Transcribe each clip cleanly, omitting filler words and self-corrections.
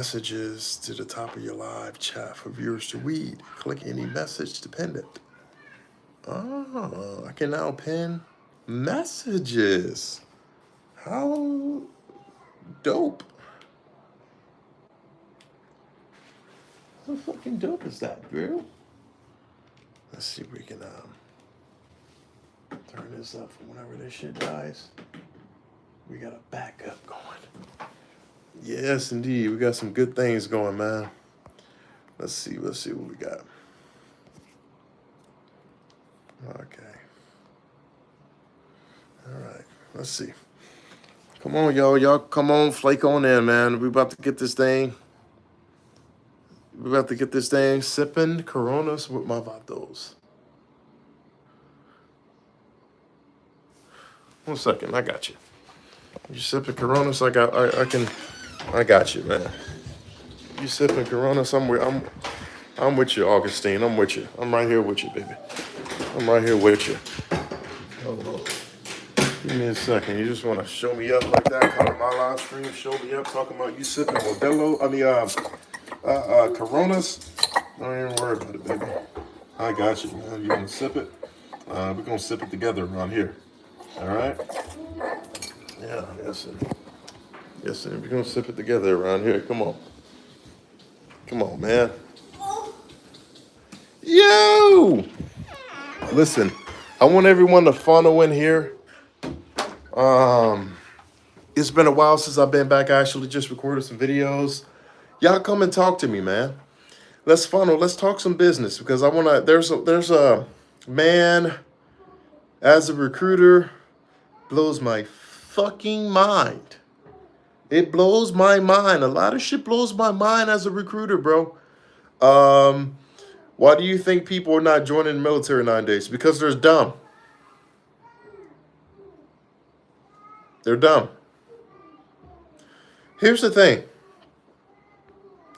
messages to the top of your live chat for viewers to read. Click any message dependent. Oh, I can now pin messages. How dope. How fucking dope is that, bro? Let's see if we can turn this up for whenever this shit dies. We got a backup going. Yes, indeed. We got some good things going, man. Let's see what we got. Okay. All right. Let's see. Come on, y'all. Y'all come on, flake on in, man. We about to get this thing. Sipping Coronas with my vatos. 1 second. I got you. You sipping Coronas? I got you, man. You sipping Coronas? I'm with you, Augustine. I'm with you. I'm right here with you, baby. I'm right here with you. Hold on. Give me a second. You just want to show me up like that? Come on my live stream, show me up, talking about you sipping Modelo. Coronas. Don't even worry about it, baby. I got you, man. You want to sip it? We're gonna sip it together around here. All right? Yeah, yes, sir. Yes, sir. We're gonna sip it together around here. Come on, man. Yo! Listen, I want everyone to funnel in here. It's been a while since I've been back. I actually just recorded some videos. Y'all come and talk to me, man. Let's funnel. Let's talk some business because I wanna. There's a man as a recruiter blows my fucking mind. It blows my mind. A lot of shit blows my mind as a recruiter, bro. Why do you think people are not joining the military nowadays? Because they're dumb. They're dumb. Here's the thing.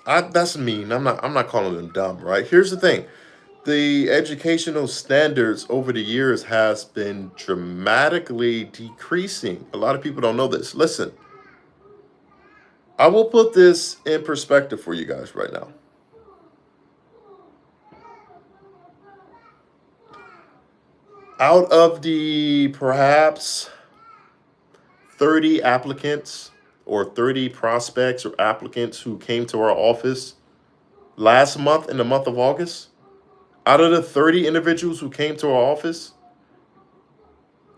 That's mean. I'm not calling them dumb, right? Here's the thing. The educational standards over the years has been dramatically decreasing. A lot of people don't know this. Listen, I will put this in perspective for you guys right now. Out of the perhaps 30 applicants or 30 prospects or applicants who came to our office last month in the month of August, out of the 30 individuals who came to our office,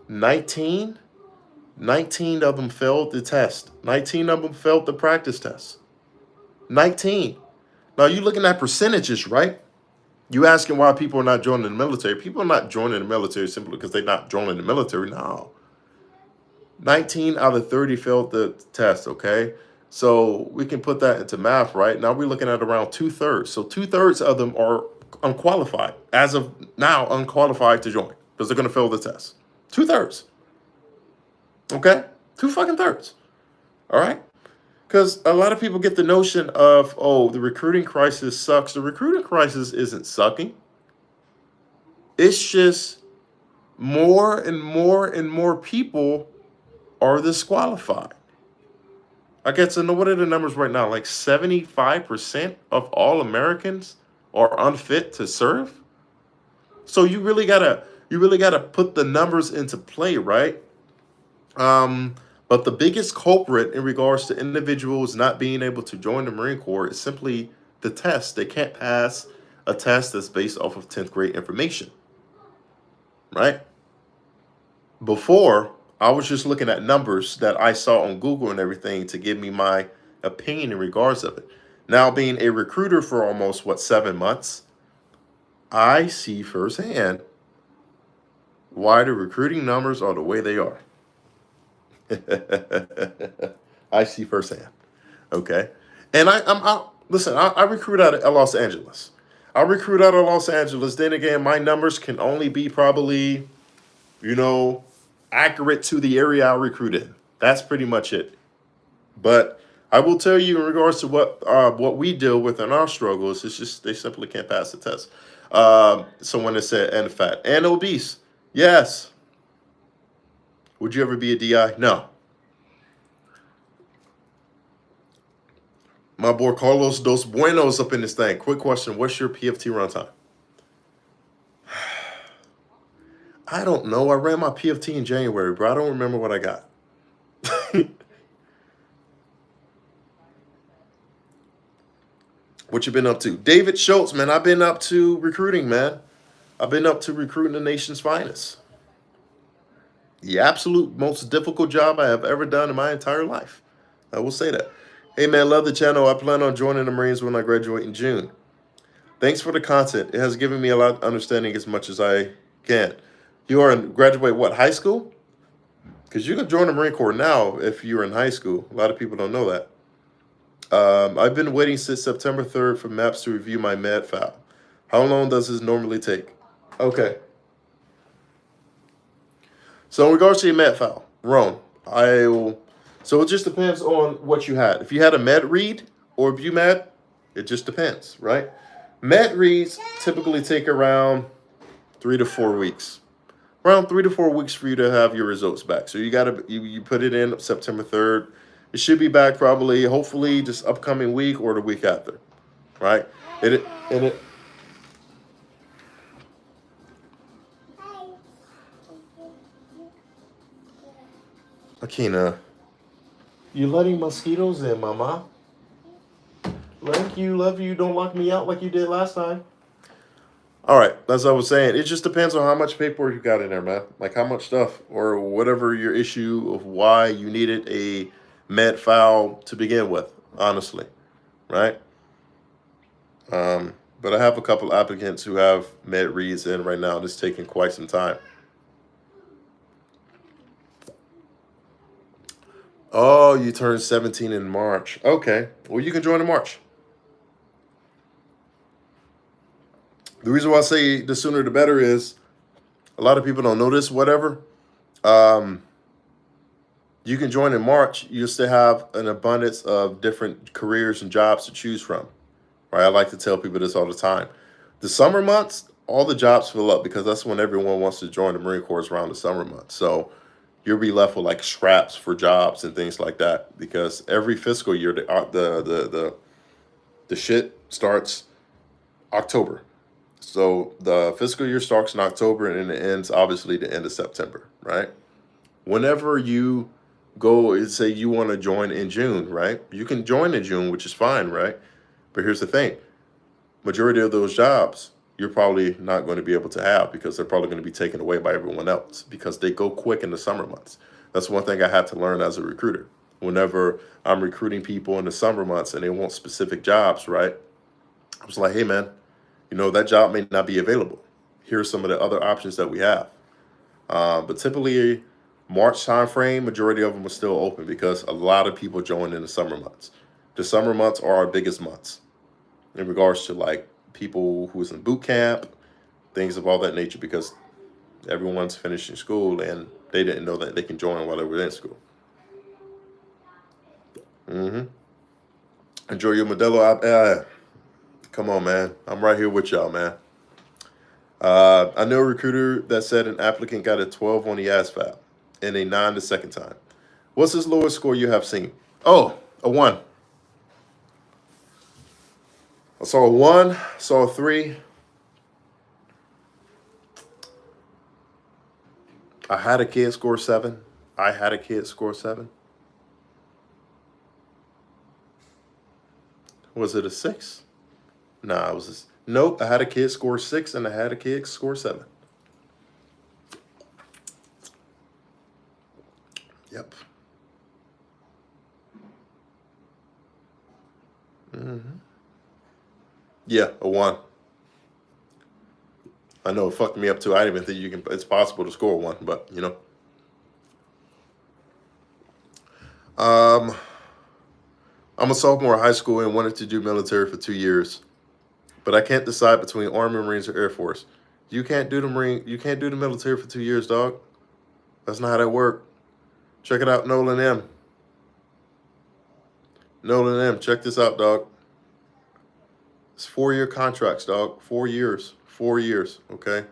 19 of them failed the test. 19 of them failed the practice test. 19. Now you're looking at percentages, right? You asking why people are not joining the military. People are not joining the military simply because they're not joining the military. No. 19 out of 30 failed the test, okay? So we can put that into math, right? Now we're looking at around 2/3. So 2/3 of them are unqualified. As of now, unqualified to join because they're going to fail the test. 2/3. Okay? 2 fucking thirds. All right? Because a lot of people get the notion of, oh, the recruiting crisis sucks. The recruiting crisis isn't sucking. It's just more and more and more people are disqualified. I get to know what are the numbers right now? Like 75% of all Americans are unfit to serve. So you really gotta put the numbers into play, right? But the biggest culprit in regards to individuals not being able to join the Marine Corps is simply the test. They can't pass a test that's based off of 10th grade information, right? Before, I was just looking at numbers that I saw on Google and everything to give me my opinion in regards of it. Now, being a recruiter for almost, 7 months, I see firsthand why the recruiting numbers are the way they are. I see firsthand. Okay. And listen, I recruit out of Los Angeles. I recruit out of Los Angeles. Then again, my numbers can only be probably, accurate to the area I recruit in. That's pretty much it. But I will tell you in regards to what we deal with in our struggles, it's just they simply can't pass the test. Someone that said and fat and obese. Yes. Would you ever be a DI? No. My boy Carlos Dos Buenos up in this thing. Quick question. What's your PFT runtime? I don't know. I ran my PFT in January, bro. I don't remember what I got. What you been up to? David Schultz, man. I've been up to recruiting, man. I've been up to recruiting the nation's finest. The absolute most difficult job I have ever done in my entire life. I will say that. Hey, man, love the channel. I plan on joining the Marines when I graduate in June. Thanks for the content. It has given me a lot of understanding as much as I can. You are in graduate what, high school? Because you can join the Marine Corps now if you're in high school. A lot of people don't know that. I've been waiting since September 3rd for MAPS to review my med file. How long does this normally take? Okay. So in regards to your med file, Ron, so it just depends on what you had. If you had a med read or a med, it just depends, right? Med reads typically take around 3 to 4 weeks. Around 3 to 4 weeks for you to have your results back. So you put it in September 3rd. It should be back probably, hopefully, this upcoming week or the week after, right? Akina, you letting mosquitoes in, mama? Thank you, love you. Don't lock me out like you did last time. All right, as I was saying, it just depends on how much paperwork you got in there, man. Like how much stuff or whatever your issue of why you needed a med file to begin with, honestly, right? But I have a couple applicants who have med reads in right now. It's taking quite some time. Oh, you turned 17 in March. Okay, well, you can join in March. The reason why I say the sooner the better is a lot of people don't know this, whatever. You can join in March. You still have an abundance of different careers and jobs to choose from, right? I like to tell people this all the time. The summer months, all the jobs fill up because that's when everyone wants to join the Marine Corps around the summer months. So you'll be left with like scraps for jobs and things like that because every fiscal year, the shit starts October. So the fiscal year starts in October and it ends obviously the end of September, right? Whenever you go and say you want to join in June, right? You can join in June, which is fine, right? But here's the thing. Majority of those jobs, you're probably not going to be able to have because they're probably going to be taken away by everyone else because they go quick in the summer months. That's one thing I had to learn as a recruiter. Whenever I'm recruiting people in the summer months and they want specific jobs, right? I was like, hey, man, you know, that job may not be available. Here's some of the other options that we have. But typically, March timeframe, majority of them are still open because a lot of people join in the summer months. The summer months are our biggest months in regards to like people who is in boot camp, things of all that nature, because everyone's finishing school and they didn't know that they can join while they were in school. Enjoy your Modelo. Come on, man. I'm right here with y'all, man. I know a recruiter that said an applicant got a 12 on the ASVAB and a 9 the second time. What's his lowest score you have seen? Oh, a 1. I saw a 1, saw a 3. I had a kid score 7. Was it a 6? Nah, it was nope. I had a kid score 6 and I had a kid score 7. Yep. Yeah, a 1. I know it fucked me up too. I didn't even think it's possible to score 1, but you know. I'm a sophomore in high school and wanted to do military for 2 years, but I can't decide between Army, Marines, or Air Force. You can't do the military for 2 years, dog. That's not how that works. Check it out, Nolan M. Check this out, dog. It's 4-year contracts, dog. 4 years. 4 years, okay?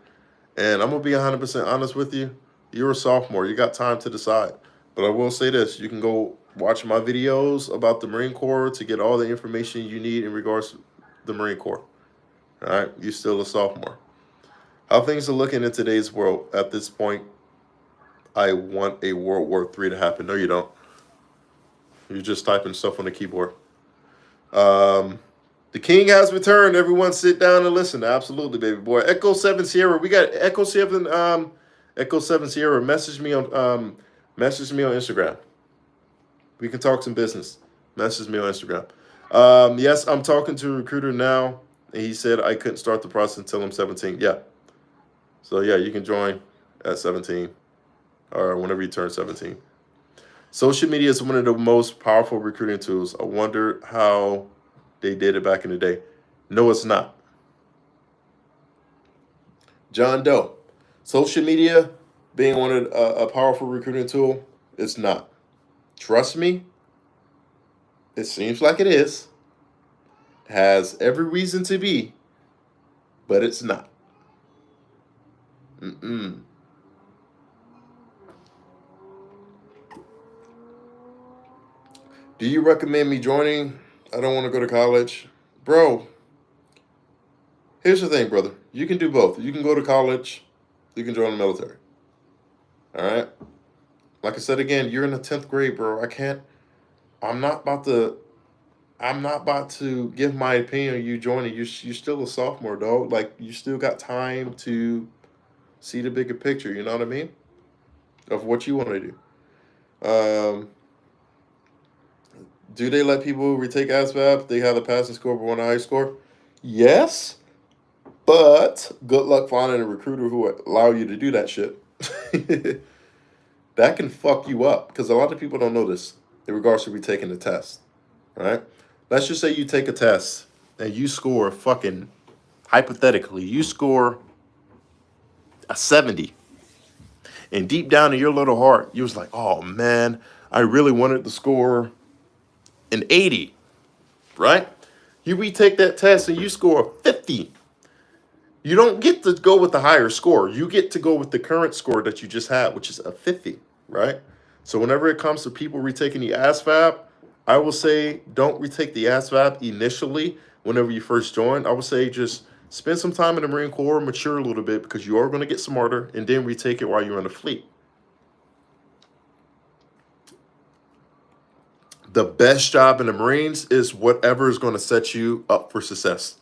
And I'm going to be 100% honest with you. You're a sophomore. You got time to decide. But I will say this. You can go watch my videos about the Marine Corps to get all the information you need in regards to the Marine Corps. All right, you're still a sophomore. How things are looking in today's world at this point, I want a World War III to happen. No, you don't. You're just typing stuff on the keyboard. The king has returned. Everyone sit down and listen. Absolutely, baby boy. Echo 7 Sierra. We got Echo 7 Echo 7 Sierra. Message me on Instagram. We can talk some business. Message me on Instagram. Yes, I'm talking to a recruiter now, and he said I couldn't start the process until I'm 17. Yeah. So yeah, you can join at 17 or whenever you turn 17. Social media is one of the most powerful recruiting tools. I wonder how they did it back in the day. No, it's not. John Doe. Social media being one of a powerful recruiting tool, it's not. Trust me, it seems like it is. Has every reason to be, but it's not. Mm-mm. Do you recommend me joining? I don't want to go to college. Bro, here's the thing, brother. You can do both. You can go to college, you can join the military. All right? Like I said again, you're in the 10th grade, bro. I'm not about to I'm not about to give my opinion on you joining. You're still a sophomore, dog. Like you still got time to see the bigger picture, you know what I mean? Of what you want to do. Um, do they let people retake ASVAB? They have a passing score but one high score? Yes, but good luck finding a recruiter who will allow you to do that shit. That can fuck you up because a lot of people don't know this in regards to retaking the test. All right? Let's just say you take a test and you score fucking, hypothetically, you score a 70. And deep down in your little heart, you was like, oh man, I really wanted to score an 80, right? You retake that test and you score a 50. You don't get to go with the higher score. You get to go with the current score that you just had, which is a 50, right? So whenever it comes to people retaking the ASVAB, I will say don't retake the ASVAB initially whenever you first join. I would say just spend some time in the Marine Corps, mature a little bit because you are going to get smarter, and then retake it while you're in the fleet. The best job in the Marines is whatever is going to set you up for success.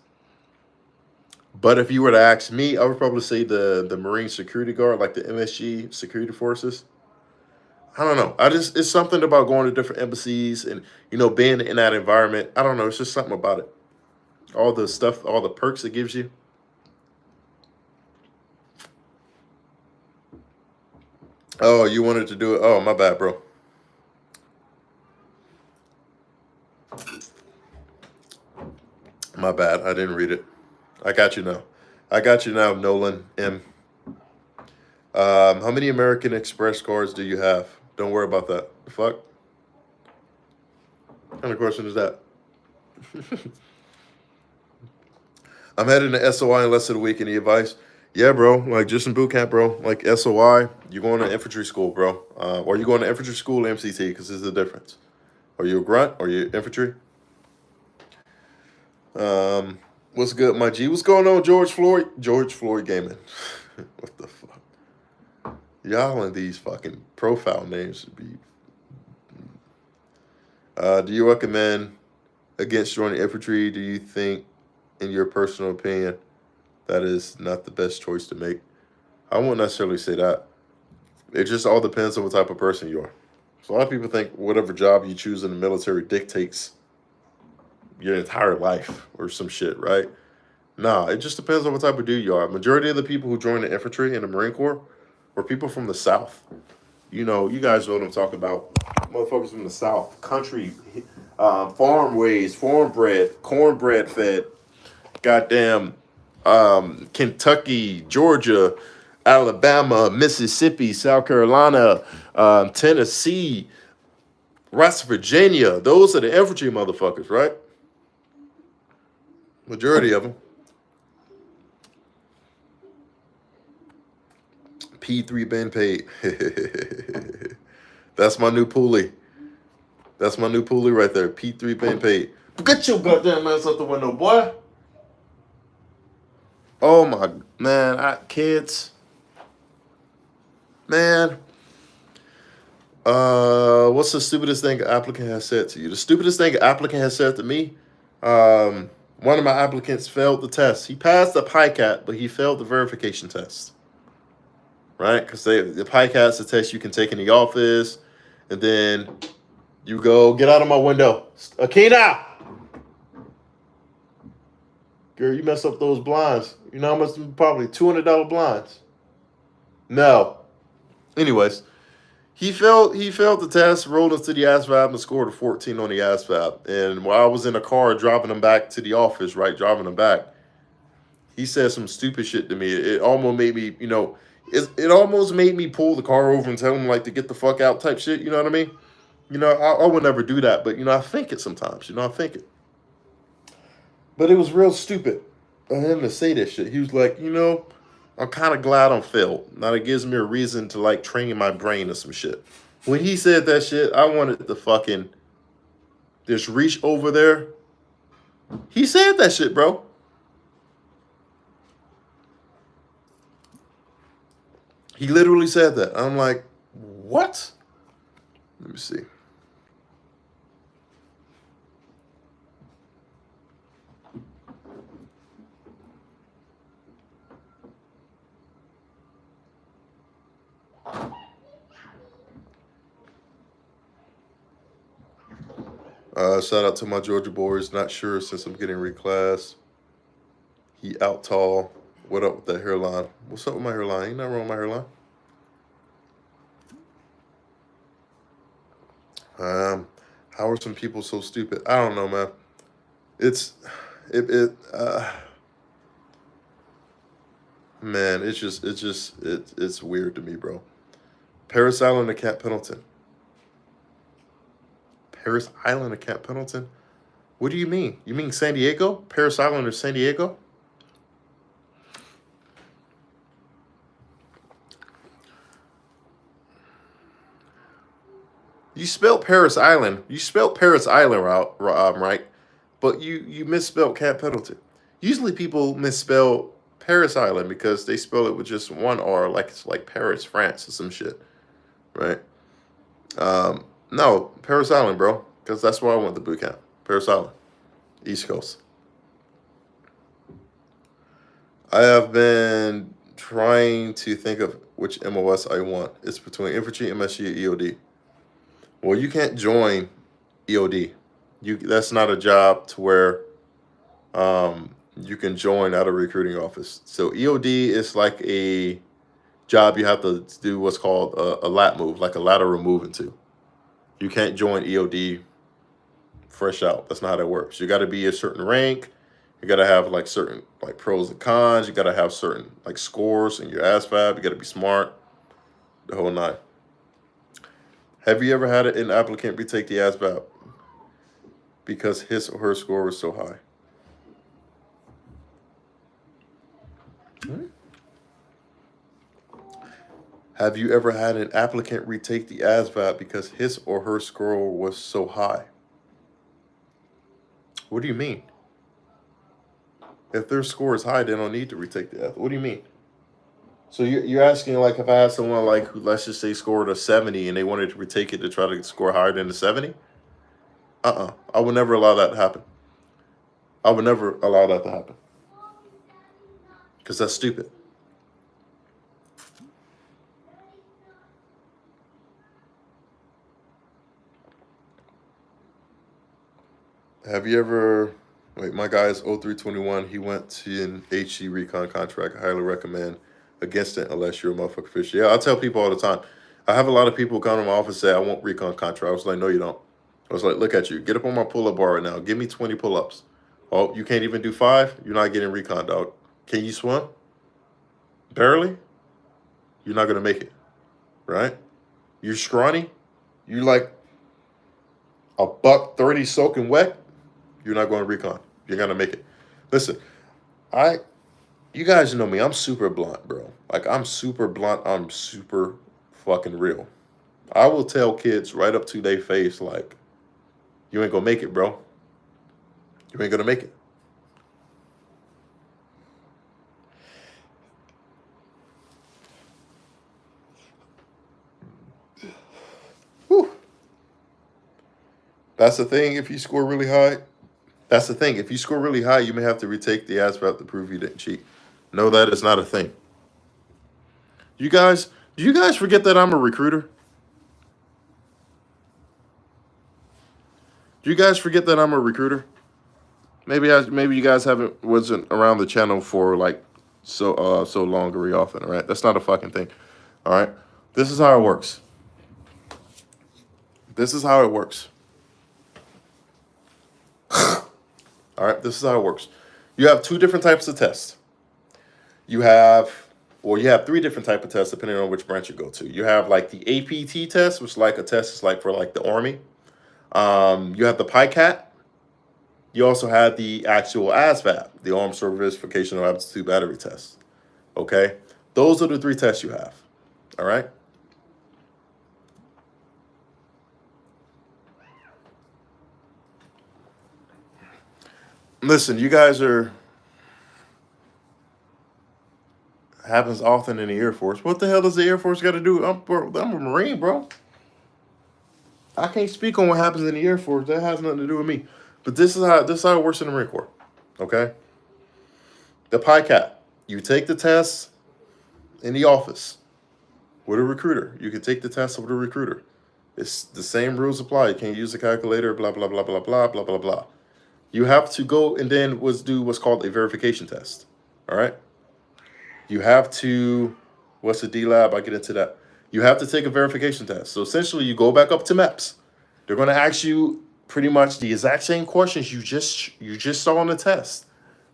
But if you were to ask me, I would probably say the Marine Security Guard, like the MSG security forces. I don't know. It's something about going to different embassies and being in that environment. I don't know. It's just something about it. All the stuff, all the perks it gives you. Oh, you wanted to do it? Oh, my bad, bro. My bad. I didn't read it. I got you now. I got you now, Nolan M. How many American Express cards do you have? Don't worry about that. The fuck? What kind of question is that? I'm heading to SOI in less than a week. Any advice? Yeah, bro. Like just in boot camp, bro. Like SOI, you're going to infantry school, bro. Or you going to infantry school or MCT because there's a difference. Are you a grunt? Or you infantry? What's good, my G? What's going on, George Floyd? George Floyd Gaming. What the fuck? Y'all and these fucking profile names should be. Do you recommend against joining infantry? Do you think, in your personal opinion, that is not the best choice to make? I won't necessarily say that. It just all depends on what type of person you are. So a lot of people think whatever job you choose in the military dictates your entire life or some shit, right? Nah, it just depends on what type of dude you are. Majority of the people who join the infantry in the Marine Corps were people from the South. You guys know what I'm talking about. Motherfuckers from the South. Country, farm raised, cornbread fed. Goddamn, Kentucky, Georgia, Alabama, Mississippi, South Carolina, Tennessee, West Virginia. Those are the infantry motherfuckers, right? Majority of them. P3 been paid. That's my new pulley. That's my new pulley right there. P3 being paid. Get your goddamn ass out the window, boy. Oh my man, kids. Man. What's the stupidest thing an applicant has said to you? The stupidest thing an applicant has said to me, one of my applicants failed the test. He passed the PICAT, but he failed the verification test. Right? Because the PICAT's a test you can take in the office, and then you go, get out of my window. Akina! Girl, you messed up those blinds. You know how much? Probably $200 blinds. No. Anyways, he failed the test, rolled into the ASVAB, and scored a 14 on the ASVAB. And while I was in the car driving him back to the office, right, driving him back, he said some stupid shit to me. It almost made me, it almost made me pull the car over and tell him, like, to get the fuck out type shit, you know what I mean? I would never do that, but, I think it sometimes, I think it. But it was real stupid of him to say that shit. He was like, I'm kind of glad I'm failed. Now it gives me a reason to, like, train my brain or some shit. When he said that shit, I wanted to fucking just reach over there. He said that shit, bro. He literally said that. I'm like, what? Let me see. Shout out to my Georgia boys. Not sure since I'm getting reclassed. He out tall. What up with that hairline? What's up with my hairline? Ain't nothing wrong with my hairline. How are some people so stupid? I don't know, man. Man, it's weird to me, bro. Paris Island to Camp Pendleton. Paris Island to Camp Pendleton? What do you mean? You mean San Diego? Paris Island or San Diego? You spelled Paris Island. You spelled Paris Island right? But you misspelled Camp Pendleton. Usually people misspell Paris Island because they spell it with just one R, like it's like Paris, France, or some shit, right? No, Paris Island, bro, because that's where I went to boot camp. Paris Island, East Coast. I have been trying to think of which MOS I want. It's between infantry, MSG, and EOD. Well, you can't join EOD. That's not a job to where you can join out of recruiting office. So EOD is like a job you have to do what's called a lat move, like a lateral move into. You can't join EOD fresh out. That's not how that works. You got to be a certain rank. You got to have like certain like pros and cons. You got to have certain like scores in your ASVAB. You got to be smart. The whole nine. Have you ever had an applicant retake the ASVAB because his or her score was so high? Have you ever had an applicant retake the ASVAB because his or her score was so high? What do you mean? If their score is high, they don't need to retake the ASVAB. What do you mean? So you're asking, like, if I had someone, like, who, let's just say, scored a 70 and they wanted to retake it to try to score higher than the 70? I would never allow that to happen. I would never allow that to happen. Because that's stupid. Have you ever... Wait, my guy is 0321. He went to an HC recon contract. I highly recommend against it unless you're a motherfucker fisher. Yeah, I tell people all the time. I have a lot of people come to my office and say, I want recon contract. I was like, no, you don't. I was like, look at you. Get up on my pull-up bar right now. Give me 20 pull-ups. Oh, you can't even do 5? You're not getting recon, dog. Can you swim? Barely? You're not going to make it, right? You're scrawny? You like a $130 soaking wet? You're not going to recon. You're going to make it. Listen, you guys know me. I'm super blunt, bro. Like, I'm super blunt. I'm super fucking real. I will tell kids right up to their face, like, You ain't gonna make it, bro. You ain't gonna make it. Whew. That's the thing. If you score really high, that's the thing. If you score really high, you may have to retake the ASVAB to prove you didn't cheat. No, that is not a thing. Do you guys forget that I'm a recruiter? Do you guys forget that I'm a recruiter? Maybe you guys wasn't around the channel for like so long very often. All right, that's not a fucking thing. All right, this is how it works. This is how it works. All right, this is how it works. You have two different types of tests. You have three different types of tests depending on which branch you go to. You have like the APT test, which is like a test is like for like the Army. You have the PICAT. You also have the actual ASVAB, the Armed Service Vocational Aptitude Battery Test. Okay, those are the three tests you have. All right. Listen, you guys happens often in the Air Force. What the hell does the Air Force got to do? I'm a Marine, bro. I can't speak on what happens in the Air Force. That has nothing to do with me. But this is how it works in the Marine Corps. Okay. The PICAT. You take the test in the office with a recruiter. You can take the test with a recruiter. It's the same rules apply. You can't use the calculator. Blah blah blah blah blah blah blah blah. You have to go and then do what's called a verification test. All right. You have to, what's the D-Lab? I'll get into that. You have to take a verification test. So essentially, you go back up to MEPS. They're going to ask you pretty much the exact same questions you just saw on the test,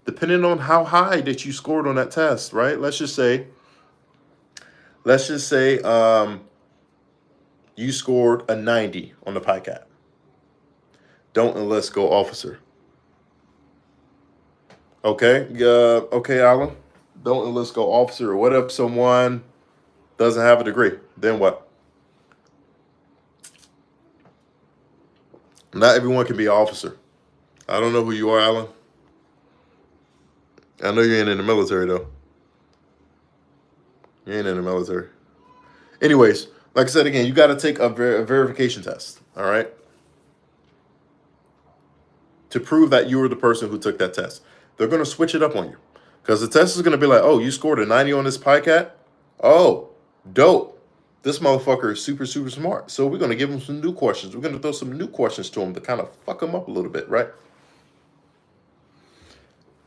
depending on how high that you scored on that test, right? Let's just say you scored a 90 on the PICAT. Don't enlist, go officer. Okay, okay, Alan. Don't enlist, go officer. What if someone doesn't have a degree? Then what? Not everyone can be an officer. I don't know who you are, Alan. I know you ain't in the military, though. You ain't in the military. Anyways, like I said again, you got to take a verification test, all right? To prove that you were the person who took that test. They're going to switch it up on you. Because the test is going to be like, oh, you scored a 90 on this PICAT? Oh, dope. This motherfucker is super, super smart. So we're going to give him some new questions. We're going to throw some new questions to him to kind of fuck him up a little bit, right?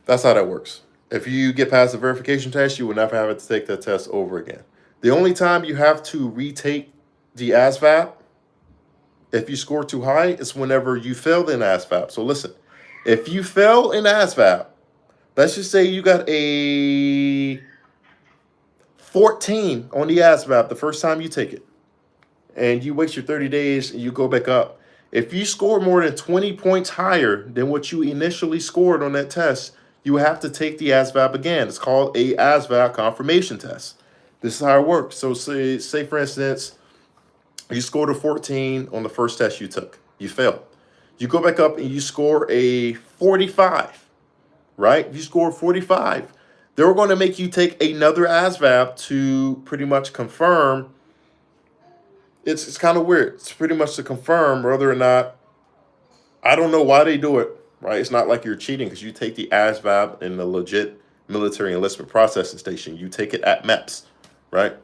That's how that works. If you get past the verification test, you will never have to take that test over again. The only time you have to retake the ASVAB, if you score too high, is whenever you failed in ASVAB. So listen, if you fail in ASVAB, let's just say you got a 14 on the ASVAB the first time you take it, and you wait your 30 days and you go back up. If you score more than 20 points higher than what you initially scored on that test, you have to take the ASVAB again. It's called a ASVAB confirmation test. This is how it works. So say for instance, you scored a 14 on the first test you took. You failed. You go back up and you score a 45, right? If you score 45, they're going to make you take another ASVAB to pretty much confirm. It's kind of weird. It's pretty much to confirm whether or not, I don't know why they do it, right? It's not like you're cheating because you take the ASVAB in the legit military enlistment processing station. You take it at MEPS, right?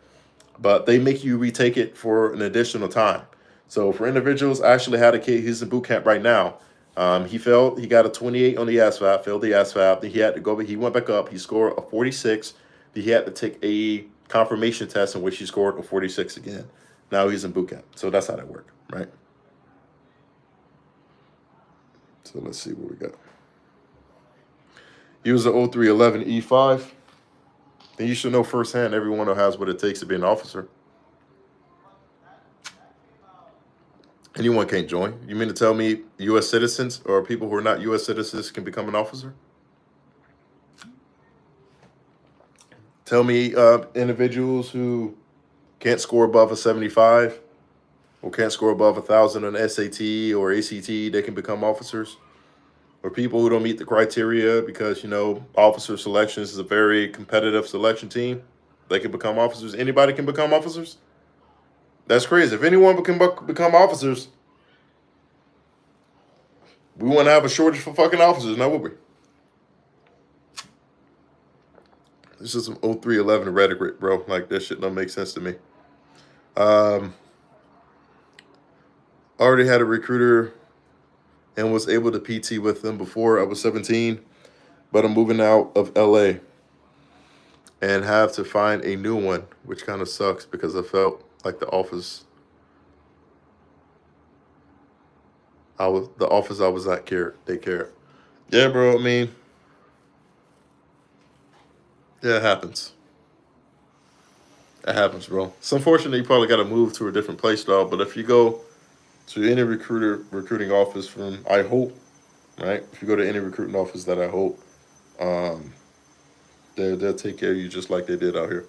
But they make you retake it for an additional time. So for individuals, I actually had a kid, he's in boot camp right now. He failed, he got a 28 on the ASVAB, failed the ASVAB. Then he had to go, he went back up, he scored a 46. Then he had to take a confirmation test in which he scored a 46 again. Now he's in boot camp. So that's how that worked, right? So let's see what we got. He was an 0311 E5. Then you should know firsthand everyone who has what it takes to be an officer. Anyone can't join. You mean to tell me U.S. citizens or people who are not U.S. citizens can become an officer? Tell me individuals who can't score above a 75 or can't score above 1,000 on SAT or ACT, they can become officers. Or people who don't meet the criteria because, officer selections is a very competitive selection team, they can become officers. Anybody can become officers. That's crazy. If anyone can become officers, we wouldn't have a shortage for fucking officers, now would we? This is some 0311 rhetoric, bro. Like, that shit don't make sense to me. Already had a recruiter and was able to PT with them before I was 17, but I'm moving out of LA and have to find a new one, which kind of sucks because I felt like the office I was at they cared. Yeah, bro. I mean, yeah, it happens. It happens, bro. It's unfortunate you probably got to move to a different place, dog. But if you go to any recruiting office from, I hope, right? If you go to any recruiting office that I hope, um, they'll take care of you just like they did out here.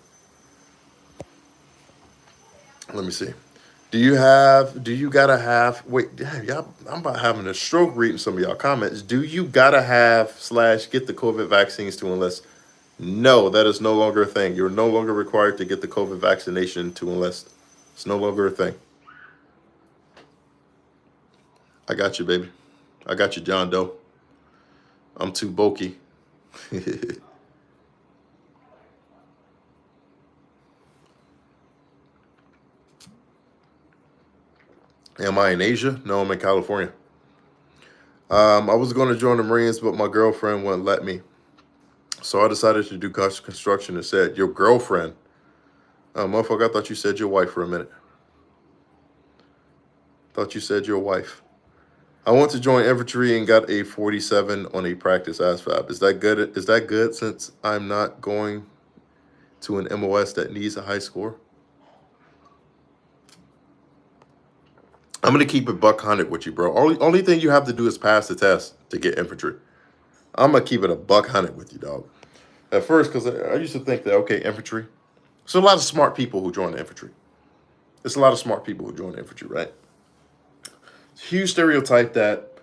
Let me see. Do you gotta have, wait, damn, y'all, I'm about having a stroke reading some of y'all comments. Do you gotta have / get the COVID vaccines to enlist? No, that is no longer a thing. You're no longer required to get the COVID vaccination to enlist. It's no longer a thing. I got you, baby. I got you, John Doe. I'm too bulky. Am I in Asia? No, I'm in California. I was going to join the Marines, but my girlfriend wouldn't let me. So I decided to do construction instead. Your girlfriend? Motherfucker, I thought you said your wife for a minute. Thought you said your wife. I want to join infantry and got a 47 on a practice ASVAB. Is that good? Is that good since I'm not going to an MOS that needs a high score? I'm going to keep it $100 with you, bro. Only thing you have to do is pass the test to get infantry. I'm going to keep it $100 with you, dog. At first, because I used to think that, okay, infantry. There's a lot of smart people who join the infantry. There's a lot of smart people who join the infantry, right? Huge stereotype that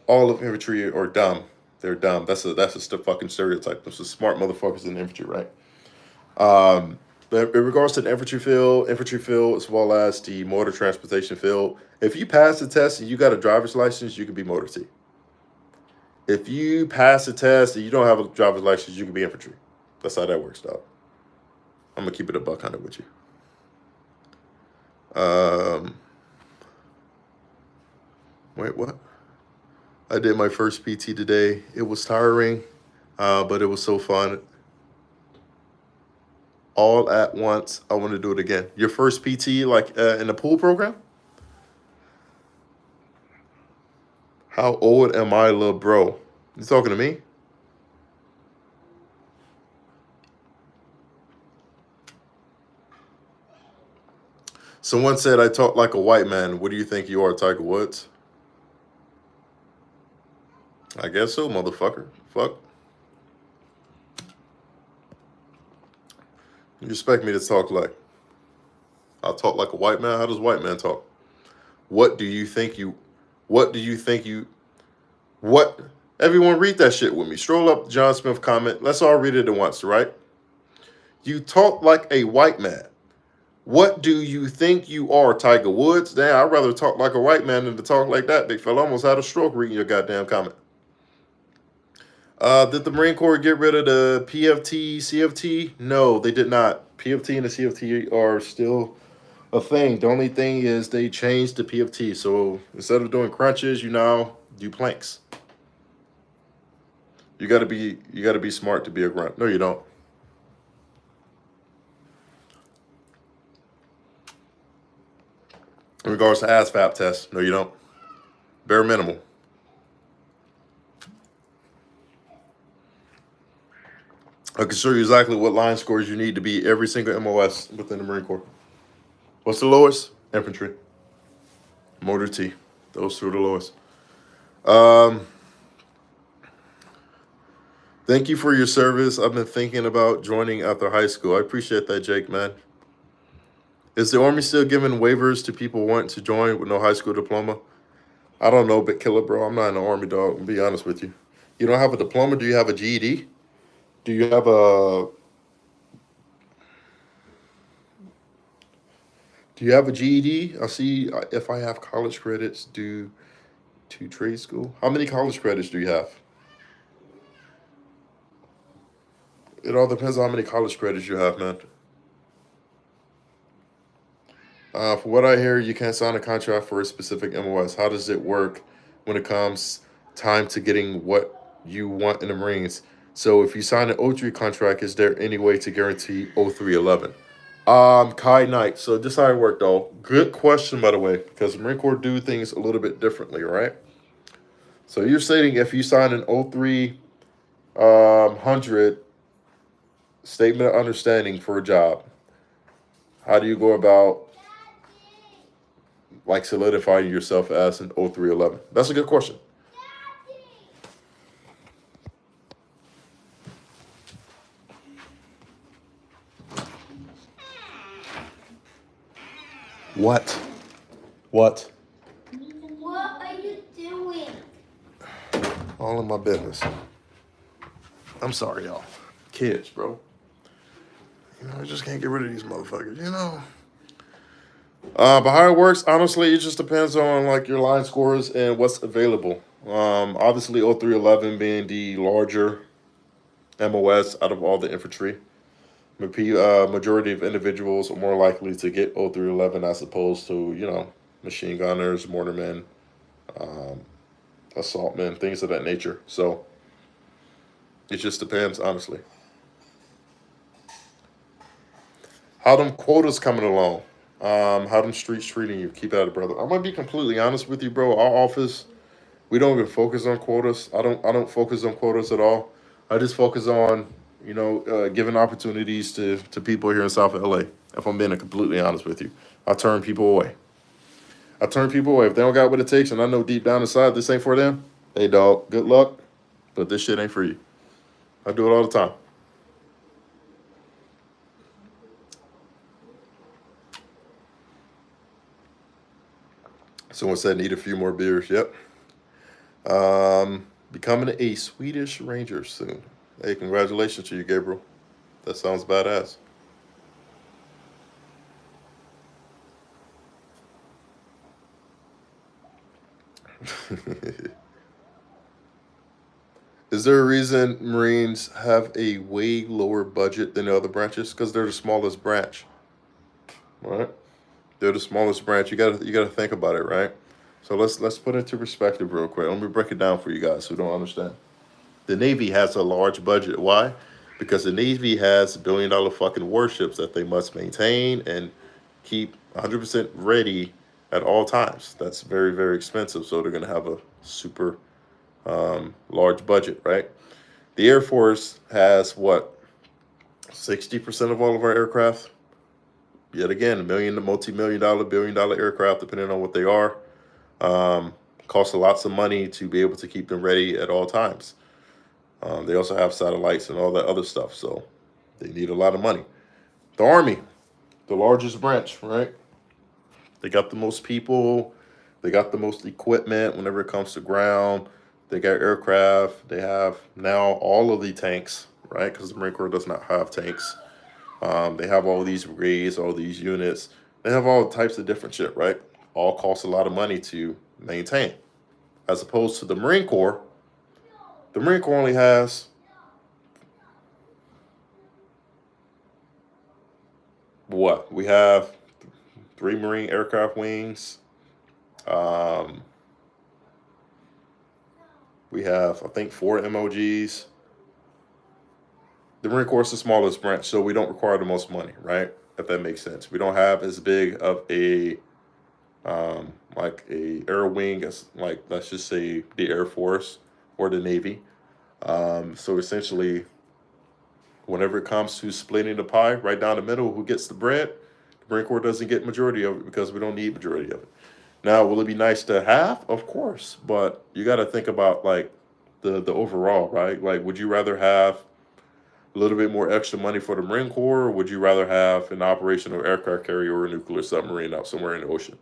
all of infantry are dumb. They're dumb. That's a fucking stereotype. There's some smart motherfuckers in the infantry, right? But in regards to the infantry field, as well as the motor transportation field, if you pass the test and you got a driver's license, you can be motor T. If you pass the test and you don't have a driver's license, you can be infantry. That's how that works, dog. I'm gonna keep it $100 with you. Wait, what? I did my first PT today. It was tiring, but it was so fun. All at once. I want to do it again. Your first PT, like in the pool program? How old am I, little bro? You talking to me? Someone said I talk like a white man. What do you think you are, Tiger Woods? I guess so, motherfucker. Fuck. You expect me to talk like? I'll talk like a white man? How does white man talk? What do you think you... What? Everyone read that shit with me. Stroll up the John Smith comment. Let's all read it at once, right? You talk like a white man. What do you think you are, Tiger Woods? Damn, I'd rather talk like a white man than to talk like that, big fella. Almost had a stroke reading your goddamn comment. Did the Marine Corps get rid of the PFT, CFT? No, they did not. PFT and the CFT are still a thing. The only thing is they changed the PFT. So instead of doing crunches, you now do planks. You gotta be smart to be a grunt. No, you don't. In regards to ASVAB tests, no, you don't. Bare minimal. I can show you exactly what line scores you need to be every single MOS within the Marine Corps. What's the lowest? Infantry. Motor T. Those two are the lowest. Thank you for your service. I've been thinking about joining after high school. I appreciate that, Jake, man. Is the Army still giving waivers to people wanting to join with no high school diploma? I don't know, but killer, bro. I'm not in the Army, dog. To be honest with you. You don't have a diploma? Do you have a GED? Do you have a Do you have a GED? I see if I have college credits due to trade school. How many college credits do you have? It all depends on how many college credits you have, man. For what I hear, you can't sign a contract for a specific MOS. How does it work when it comes time to getting what you want in the Marines? So if you sign an O3 contract, is there any way to guarantee O311? Kai Knight. So this how it worked, though. Good question, by the way, because the Marine Corps do things a little bit differently, right? So you're saying if you sign an O3 100 statement of understanding for a job, how do you go about like solidifying yourself as an O311? That's a good question. What? What? What are you doing? All in my business. I'm sorry, y'all. Kids, bro. You know, I just can't get rid of these motherfuckers, you know? But how it works, honestly, it just depends on like your line scores and what's available. Obviously, O311 being the larger MOS out of all the infantry. Majority of individuals are more likely to get O311 as opposed to, you know, machine gunners, mortarmen, um, assault men, things of that nature. So it just depends, honestly. How them quotas coming along? How them streets treating you? Keep at it, brother. I'm gonna be completely honest with you, bro. Our office, we don't even focus on quotas. I don't focus on quotas at all. I just focus on, you know, giving opportunities to people here in South LA. If I'm being completely honest with you, I turn people away. I turn people away if they don't got what it takes, and I know deep down inside this ain't for them. Hey, dog, good luck, but this shit ain't for you. I do it all the time. Someone said need a few more beers. Yep. Becoming a Swedish Ranger soon. Hey, congratulations to you, Gabriel. That sounds badass. Is there a reason Marines have a way lower budget than the other branches? Because they're the smallest branch, right? They're the smallest branch. You gotta think about it, right? So let's put it into perspective real quick. Let me break it down for you guys who don't understand. The Navy has a large budget. Why? Because the Navy has $1 billion fucking warships that they must maintain and keep 100% ready at all times. That's very, very expensive. So they're going to have a super large budget, right? The Air Force has what, 60% of all of our aircraft? Yet again, multi-million dollar, $1 billion aircraft, depending on what they are. Costs lots of money to be able to keep them ready at all times. They also have satellites and all that other stuff, so they need a lot of money. The Army, the largest branch, right? They got the most people, they got the most equipment whenever it comes to ground. They got aircraft. They have now all of the tanks, right? Because the Marine Corps does not have tanks. They have all these brigades, all these units. They have all types of different shit, right? All costs a lot of money to maintain. As opposed to the Marine Corps, the Marine Corps only has what? We have 3 Marine aircraft wings. Um, we have, I think, 4 MOGs. The Marine Corps is the smallest branch, so we don't require the most money, right? If that makes sense. We don't have as big of a like a air wing as like let's just say the Air Force or the Navy. So essentially, whenever it comes to splitting the pie right down the middle, who gets the bread? The Marine Corps doesn't get majority of it because we don't need majority of it. Now, will it be nice to have? Of course, but you got to think about like the overall, right? Like, would you rather have a little bit more extra money for the Marine Corps, or would you rather have an operational aircraft carrier or a nuclear submarine out somewhere in the ocean?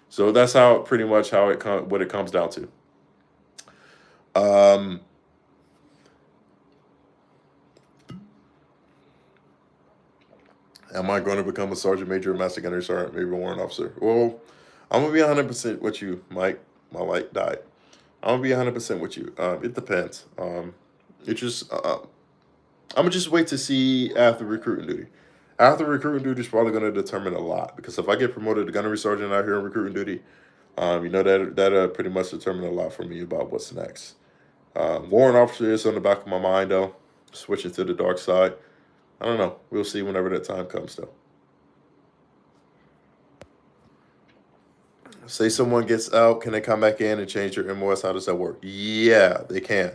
So that's how pretty much what it comes down to. Um, am I going to become a sergeant major, master gunnery sergeant, maybe a warrant officer? Well, I'm gonna be 100% with you, Mike. My light died. I'm gonna be 100% with you. It depends. It just I'm gonna just wait to see after recruiting duty. After recruiting duty is probably going to determine a lot, because if I get promoted to gunnery sergeant out here in recruiting duty, that pretty much determine a lot for me about what's next. Warrant officer is on the back of my mind though. Switching to the dark side. I don't know. We'll see whenever that time comes though. Say someone gets out, can they come back in and change their MOS? How does that work? Yeah, they can.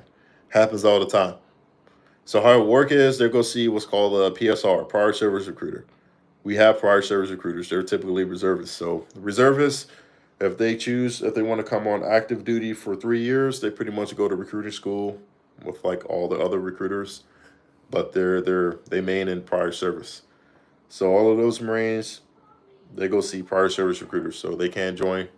Happens all the time. So how it work is they're going to see what's called a PSR, prior service recruiter. We have prior service recruiters. They're typically reservists. So reservists, if they want to come on active duty for 3 years, they pretty much go to recruiting school with like all the other recruiters, but they main in prior service. So all of those Marines, they go see prior service recruiters, so they can join,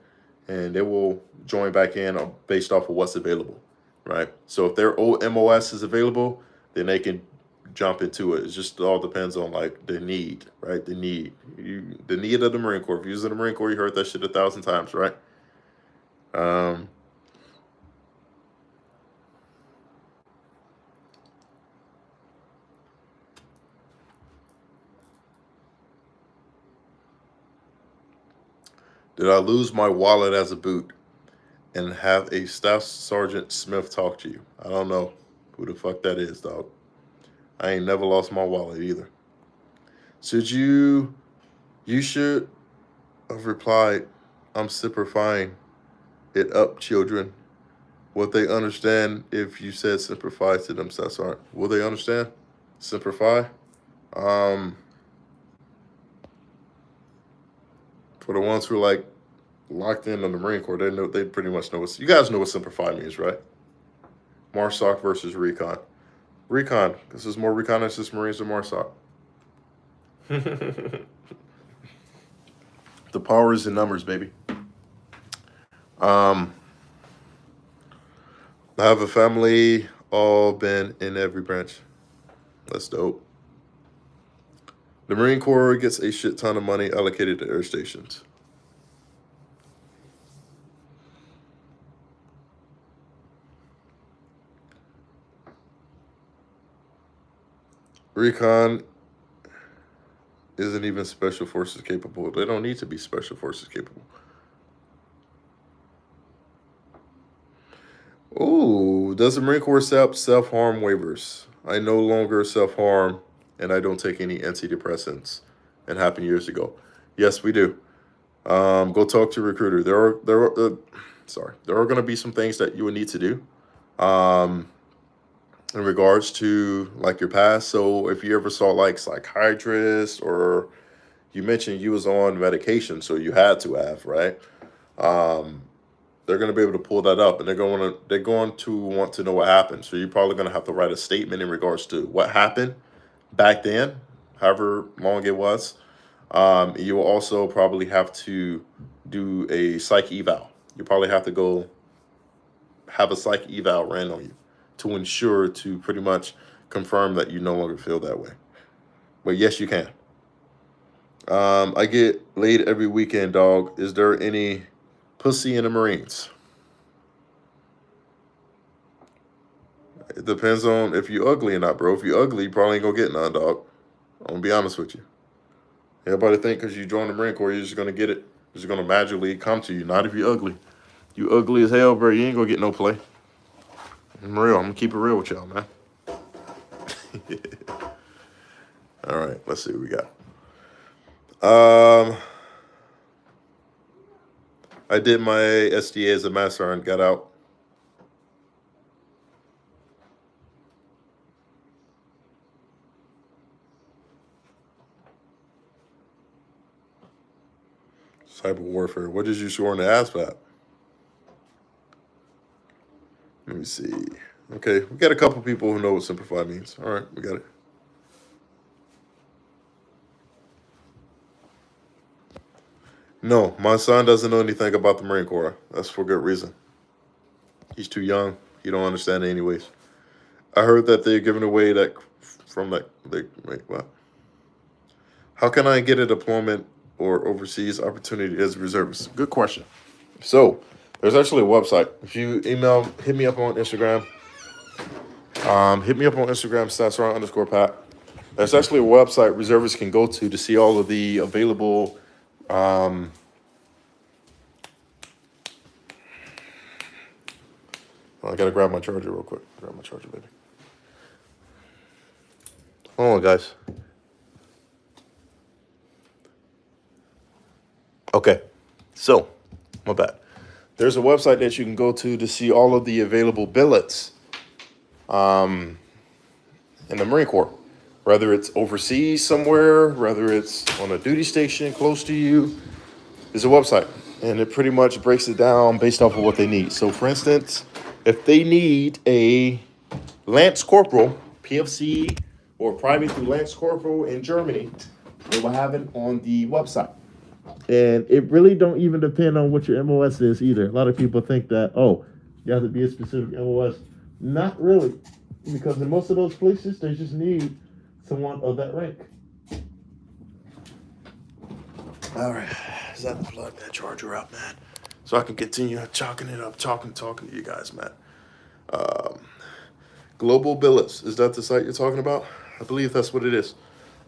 and they will join back in based off of what's available, right? So if their old MOS is available, then they can jump into it. It just all depends on like the need, right? The need of the Marine Corps. If you're using the Marine Corps, you heard that shit 1,000 times, right? Did I lose my wallet as a boot and have a Staff Sergeant Smith talk to you? I don't know who the fuck that is, dog. I ain't never lost my wallet either. You should have replied, I'm Semper Fi it up, children. Would they understand if you said Semper Fi to them, Staff Sergeant? Will they understand? Semper Fi? For the ones who are like locked in on the Marine Corps, they pretty much know you guys know what Semper Fi means, right? MARSOC versus Recon. Recon. This is more reconnaissance Marines than MARSOC. The power is in numbers, baby. I have a family, all been in every branch. That's dope. The Marine Corps gets a shit ton of money allocated to air stations. Recon isn't even special forces capable. They don't need to be special forces capable. Oh, does the Marine Corps accept self-harm waivers? I no longer self-harm, and I don't take any antidepressants. It happened years ago. Yes, we do. Go talk to a recruiter. There are going to be some things that you would need to do in regards to like your past. So if you ever saw like psychiatrist, or you mentioned you was on medication, so you had to have, right? They're going to be able to pull that up, and they're going to want to know what happened. So you're probably going to have to write a statement in regards to what happened back then, however long it was. You will also probably have to do a psych eval. You probably have to go have a psych eval ran on you to ensure to pretty much confirm that you no longer feel that way. But yes, you can. I get laid every weekend, dog. Is there any pussy in the Marines? It depends on if you ugly or not, bro. If you ugly, you probably ain't gonna get none, dog. I'm gonna be honest with you. Everybody think because you joined the Marine Corps, you're just gonna get it. It's gonna magically come to you. Not if you're ugly. You ugly as hell, bro. You ain't gonna get no play. I'm real. I'm gonna keep it real with y'all, man. All right, let's see what we got. I did my SDA as a master and got out. Cyber warfare. What did you score in the ASVAB? Let me see. Okay, we got a couple people who know what Semper Fi means. All right, we got it. No, my son doesn't know anything about the Marine Corps. That's for good reason. He's too young. He don't understand it anyways. I heard that they're giving away that from like wait, what? How can I get a deployment or overseas opportunity as a reservist? Good question. So there's actually a website. If you hit me up on Instagram. Hit me up on Instagram, @statsrun_Pat. There's actually a website reservists can go to see all of the available. I gotta grab my charger real quick. Grab my charger, baby. Hold on, guys. Okay, so my bad. There's a website that you can go to see all of the available billets in the Marine Corps. Whether it's overseas somewhere, whether it's on a duty station close to you, there's a website. And it pretty much breaks it down based off of what they need. So, for instance, if they need a Lance Corporal, PFC, or private through Lance Corporal in Germany, they will have it on the website. And it really don't even depend on what your MOS is either. A lot of people think that, oh, you have to be a specific MOS. Not really. Because in most of those places, they just need someone of that rank. All right. Is that to plug that charger up, man? So I can continue chalking it up, talking to you guys, man. Global Billets. Is that the site you're talking about? I believe that's what it is.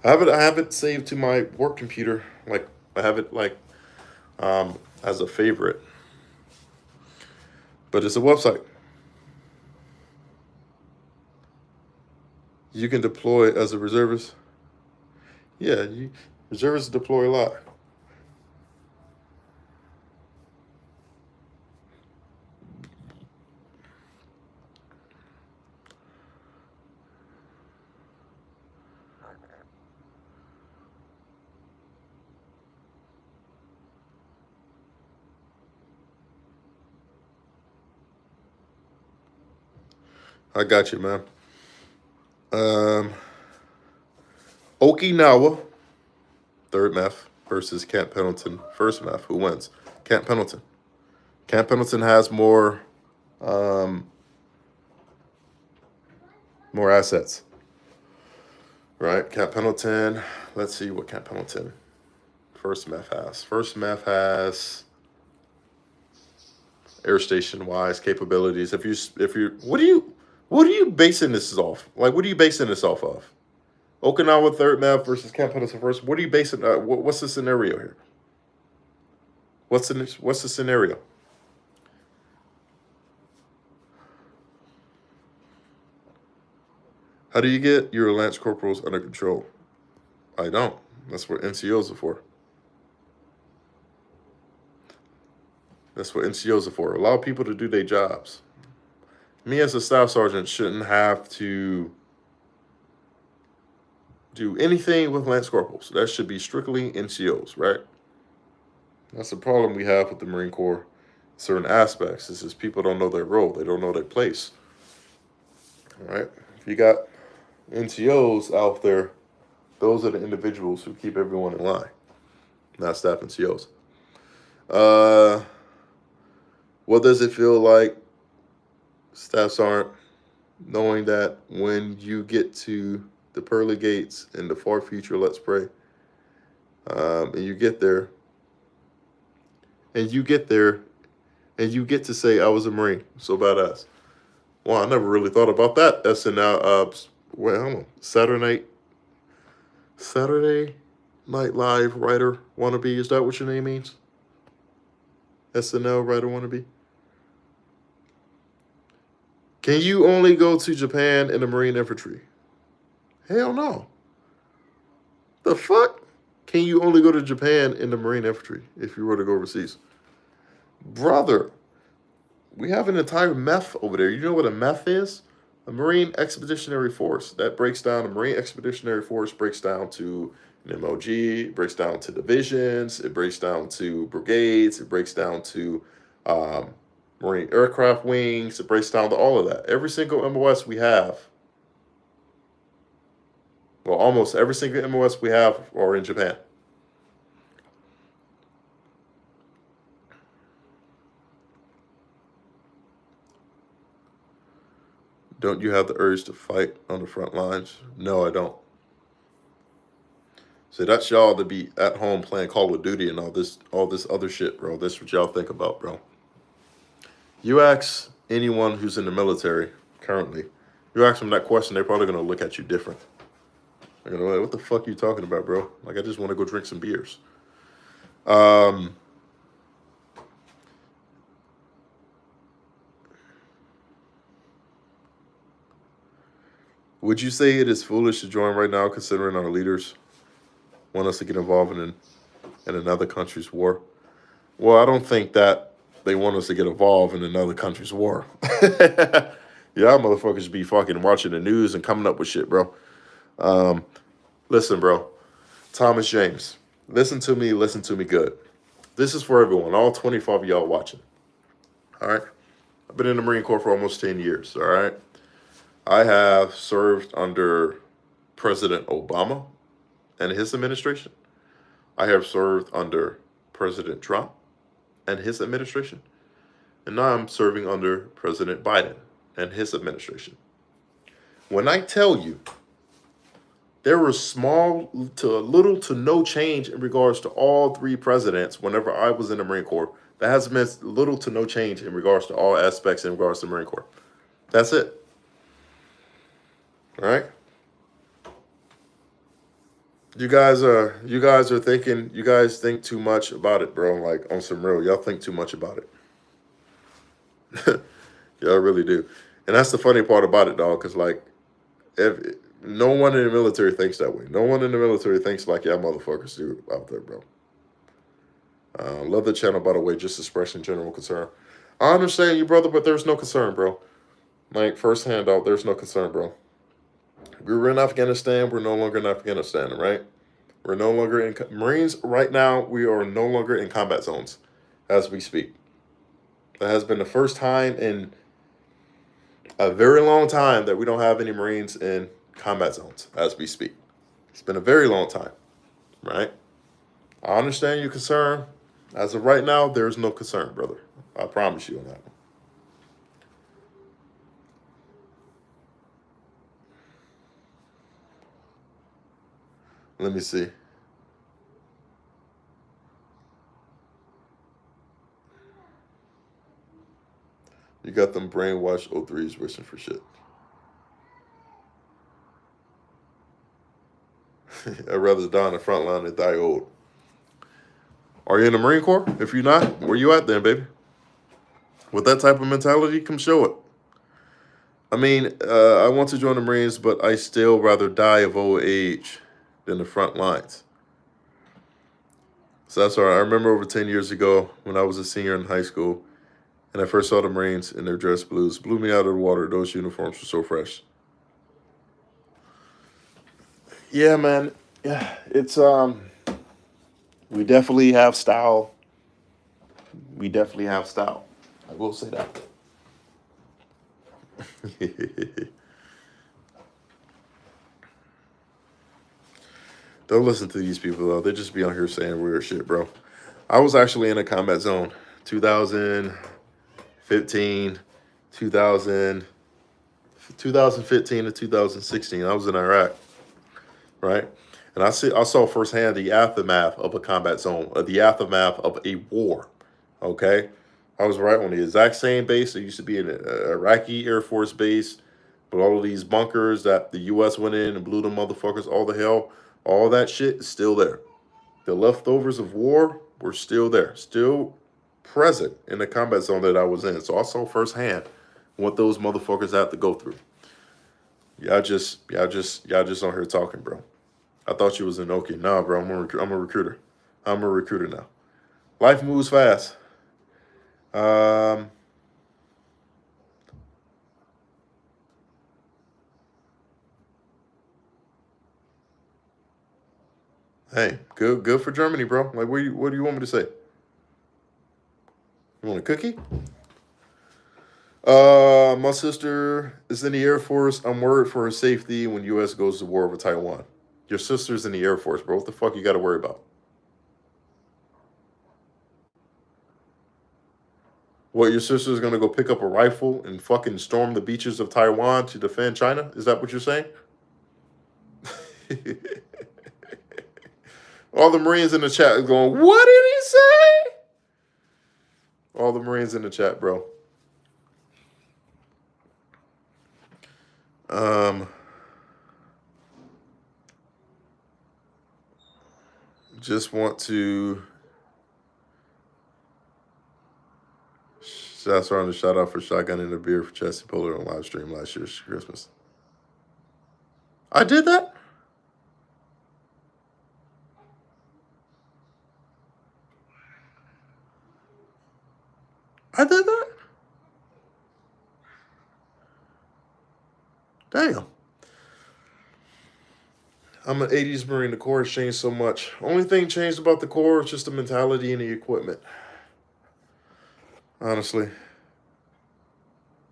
I have it saved to my work computer. Like I have it as a favorite. But it's a website. You can deploy as a reservist. Yeah, reservists deploy a lot. I got you, man. Okinawa, 3rd MEF versus Camp Pendleton, 1st MEF. Who wins? Camp Pendleton. Camp Pendleton has more assets. Right? Camp Pendleton, let's see what Camp Pendleton 1st MEF has. 1st MEF has air station wise capabilities. If you what are you basing this off? Like, what are you basing this off of? Okinawa 3rd MEF versus Camp Pendleton 1st. What are you basing? What's the scenario here? What's the scenario? How do you get your Lance Corporals under control? I don't. That's what NCOs are for. That's what NCOs are for. Allow people to do their jobs. Me as a staff sergeant shouldn't have to do anything with Lance Corporals. That should be strictly NCOs, right? That's the problem we have with the Marine Corps. Certain aspects is just people don't know their role. They don't know their place. All right? If you got NCOs out there, those are the individuals who keep everyone in line, not staff NCOs. What does it feel like, Staff Sergeant, knowing that when you get to the pearly gates in the far future, let's pray, and you get there, and you get to say, I was a Marine, so badass. Wow, I never really thought about that. SNL, wait, hold on. Saturday Night Live writer wannabe. Is that what your name means? SNL writer wannabe. Can you only go to Japan in the Marine Infantry? Hell no. The fuck? Can you only go to Japan in the Marine Infantry if you were to go overseas? Brother, we have an entire MEF over there. You know what a MEF is? A Marine Expeditionary Force. That breaks down, a Marine Expeditionary Force breaks down to an MOG, it breaks down to divisions, it breaks down to brigades, it breaks down to Marine aircraft wings, it breaks down to all of that. Every single MOS we have, well, almost every single MOS we have are in Japan. Don't you have the urge to fight on the front lines? No, I don't. See, that's y'all to be at home playing Call of Duty and all this other shit, bro. This is what y'all think about, bro. You ask anyone who's in the military currently, you ask them that question, they're probably gonna look at you different. They're gonna be like, what the fuck are you talking about, bro? Like, I just want to go drink some beers. Would you say it is foolish to join right now, considering our leaders want us to get involved in another country's war? Well, I don't think that they want us to get involved in another country's war. Y'all motherfuckers be fucking watching the news and coming up with shit, bro. Listen, bro. Thomas James, listen to me good. This is for everyone, all 25 of y'all watching. All right? I've been in the Marine Corps for almost 10 years, all right? I have served under President Obama and his administration. I have served under President Trump and his administration. And now I'm serving under President Biden and his administration. When I tell you there was little to no change in regards to all three presidents whenever I was in the Marine Corps, that has been little to no change in regards to all aspects in regards to the Marine Corps. That's it. All right? You guys think too much about it, bro. Like, on some real, y'all think too much about it. Y'all really do. And that's the funny part about it, dog, because, like, no one in the military thinks that way. No one in the military thinks like y'all motherfuckers do out there, bro. Love the channel, by the way, just expressing general concern. I understand you, brother, but there's no concern, bro. Like, first hand out, there's no concern, bro. We were in Afghanistan. We're no longer in Afghanistan, right? We're no longer in Marines right now. We are no longer in combat zones as we speak. That has been the first time in a very long time that we don't have any Marines in combat zones as we speak. It's been a very long time, right? I understand your concern. As of right now, there's no concern, brother. I promise you on that one. Let me see. You got them brainwashed O3s wishing for shit. I'd rather die on the front line than die old. Are you in the Marine Corps? If you're not, where you at then, baby? With that type of mentality, come show it. I mean, I want to join the Marines, but I still rather die of old age than the front lines. So that's all right. I remember over 10 years ago when I was a senior in high school and I first saw the Marines in their dress blues. Blew me out of the water. Those uniforms were so fresh. Yeah, man. Yeah, it's we definitely have style. We definitely have style. I will say that. Don't listen to these people, though. They just be on here saying weird shit, bro. I was actually in a combat zone 2015 to 2016. I was in Iraq, right? And I saw firsthand the aftermath of a combat zone, the aftermath of a war, okay? I was right on the exact same base. There used to be an Iraqi Air Force base, but all of these bunkers that the U.S. went in and blew the motherfuckers, all the hell, all that shit is still there. The leftovers of war were still there, still present in the combat zone that I was in. So I saw firsthand what those motherfuckers had to go through. Y'all just on here talking, bro. I thought you was in Okinawa. Nah, bro, I'm a recruiter. I'm a recruiter now. Life moves fast. Hey, good for Germany, bro. Like, what do you want me to say? You want a cookie? My sister is in the Air Force. I'm worried for her safety when U.S. goes to war over Taiwan. Your sister's in the Air Force, bro. What the fuck you got to worry about? What, your sister's gonna go pick up a rifle and fucking storm the beaches of Taiwan to defend China? Is that what you're saying? All the Marines in the chat is going, what did he say? All the Marines in the chat, bro. Just want to shout around the shout out for Shotgun and a Beer for Chesty Polar on live stream last year's Christmas. I did that? I did that? Damn. I'm an 80s Marine. The Corps has changed so much. Only thing changed about the Corps is just the mentality and the equipment. Honestly.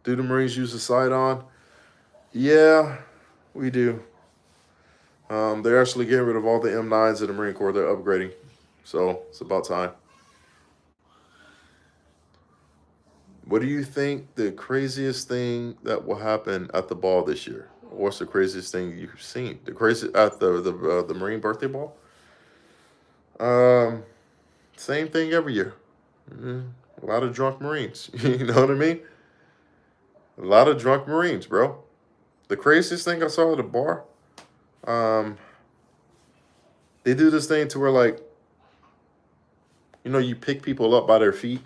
Do the Marines use the sight-on? Yeah, we do. They're actually getting rid of all the M9s in the Marine Corps. They're upgrading. So it's about time. What do you think the craziest thing that will happen at the ball this year? What's the craziest thing you've seen? The crazy at the Marine birthday ball? Same thing every year. A lot of drunk Marines. You know what I mean? A lot of drunk Marines, bro. The craziest thing I saw at the bar, they do this thing to where, like, you know, you pick people up by their feet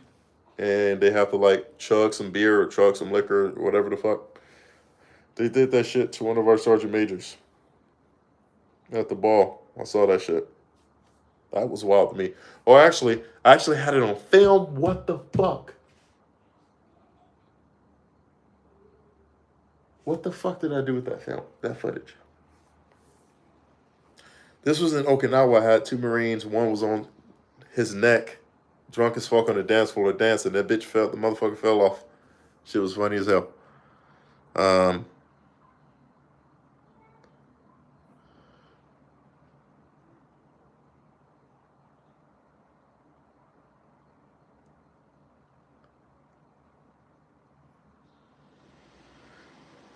and they have to, like, chug some beer or chug some liquor or whatever the fuck. They did that shit to one of our sergeant majors at the ball. I saw that shit. That was wild to me. Oh, I actually had it on film. What the fuck? What the fuck did I do with that film? That footage. This was in Okinawa. I had two Marines. One was on his neck, drunk as fuck on the dance floor dancing. That bitch fell. The motherfucker fell off. Shit was funny as hell.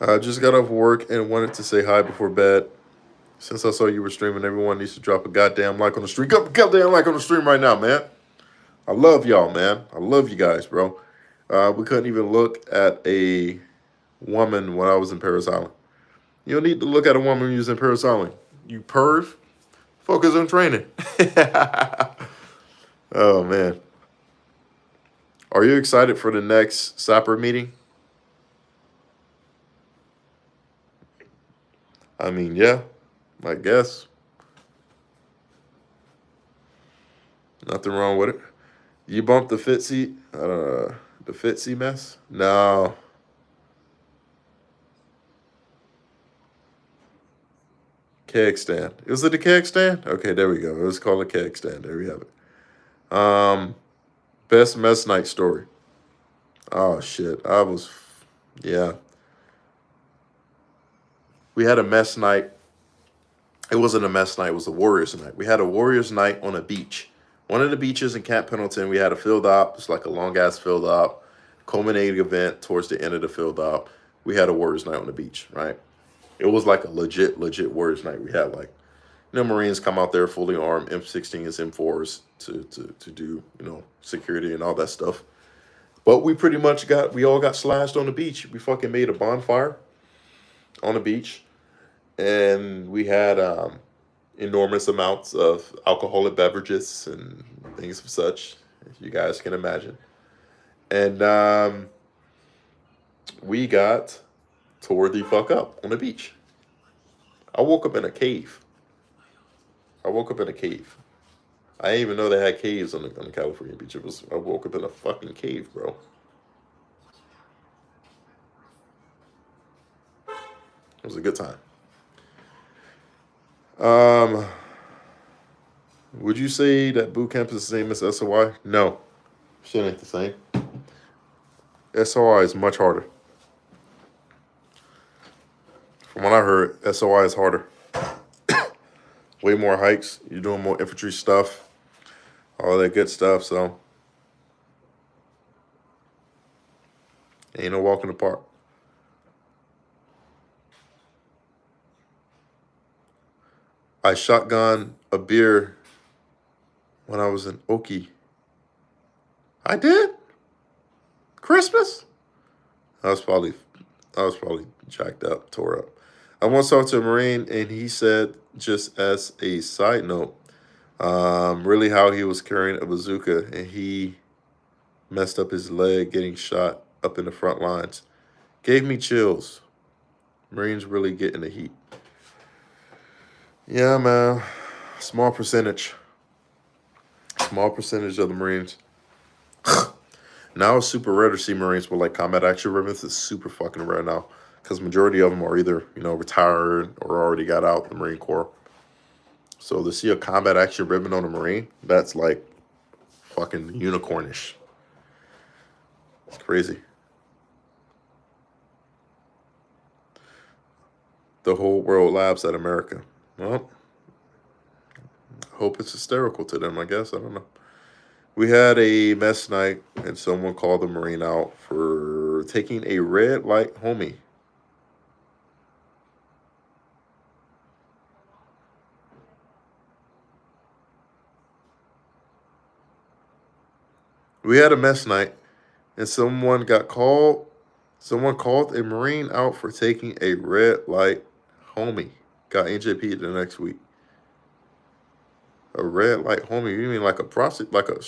I just got off work and wanted to say hi before bed. Since I saw you were streaming, everyone needs to drop a goddamn like on the stream. Goddamn like on the stream right now, man. I love y'all, man. I love you guys, bro. We couldn't even look at a woman when I was in Paris Island. You don't need to look at a woman when you was in Paris Island. You perv. Focus on training. Oh, man. Are you excited for the next SAPR meeting? I mean, yeah, I guess. Nothing wrong with it. You bumped the Fitzy, the Fitzy mess? No. Keg stand. Was it a keg stand? Okay, there we go. It was called a keg stand. There we have it. Best mess night story. Oh, shit. Yeah. We had a mess night. It wasn't a mess night. It was a Warriors night. We had a Warriors night on a beach. One of the beaches in Camp Pendleton, we had a field op. It's like a long-ass field op. Culminating event towards the end of the field op. We had a Warriors night on the beach, right? It was like a legit Warriors night. We had, like, you know, Marines come out there fully armed, M16s, M4s to do, you know, security and all that stuff. But we pretty much we all got slashed on the beach. We fucking made a bonfire on the beach. And we had enormous amounts of alcoholic beverages and things of such, if you guys can imagine. And we got tore the fuck up on the beach. I woke up in a cave. I didn't even know they had caves on the California beach. I woke up in a fucking cave, bro. It was a good time. Would you say that boot camp is the same as SOI? No. Shit ain't the same. SOI is much harder. From what I heard, SOI is harder. Way more hikes. You're doing more infantry stuff. All that good stuff, so. Ain't no walk in the park. I shotgun a beer when I was in Oki. I did? Christmas? I was probably jacked up, tore up. I once talked to a Marine, and he said, just as a side note, really how he was carrying a bazooka, and he messed up his leg getting shot up in the front lines. Gave me chills. Marines really get in the heat. Yeah, man. Small percentage. Small percentage of the Marines. Now it's super rare to see Marines with like combat action ribbons. It's super fucking rare now. Because majority of them are either, retired or already got out the Marine Corps. So to see a combat action ribbon on a Marine, that's like fucking unicornish. It's crazy. The whole world laughs at America. Well, I hope it's hysterical to them, I guess. I don't know. We had a mess night, and someone called the Marine out for taking a red light homie. We had a mess night, and someone called a Marine out for taking a red light homie. Got NJP the next week. A red light homie? You mean like a prostitute? Like a?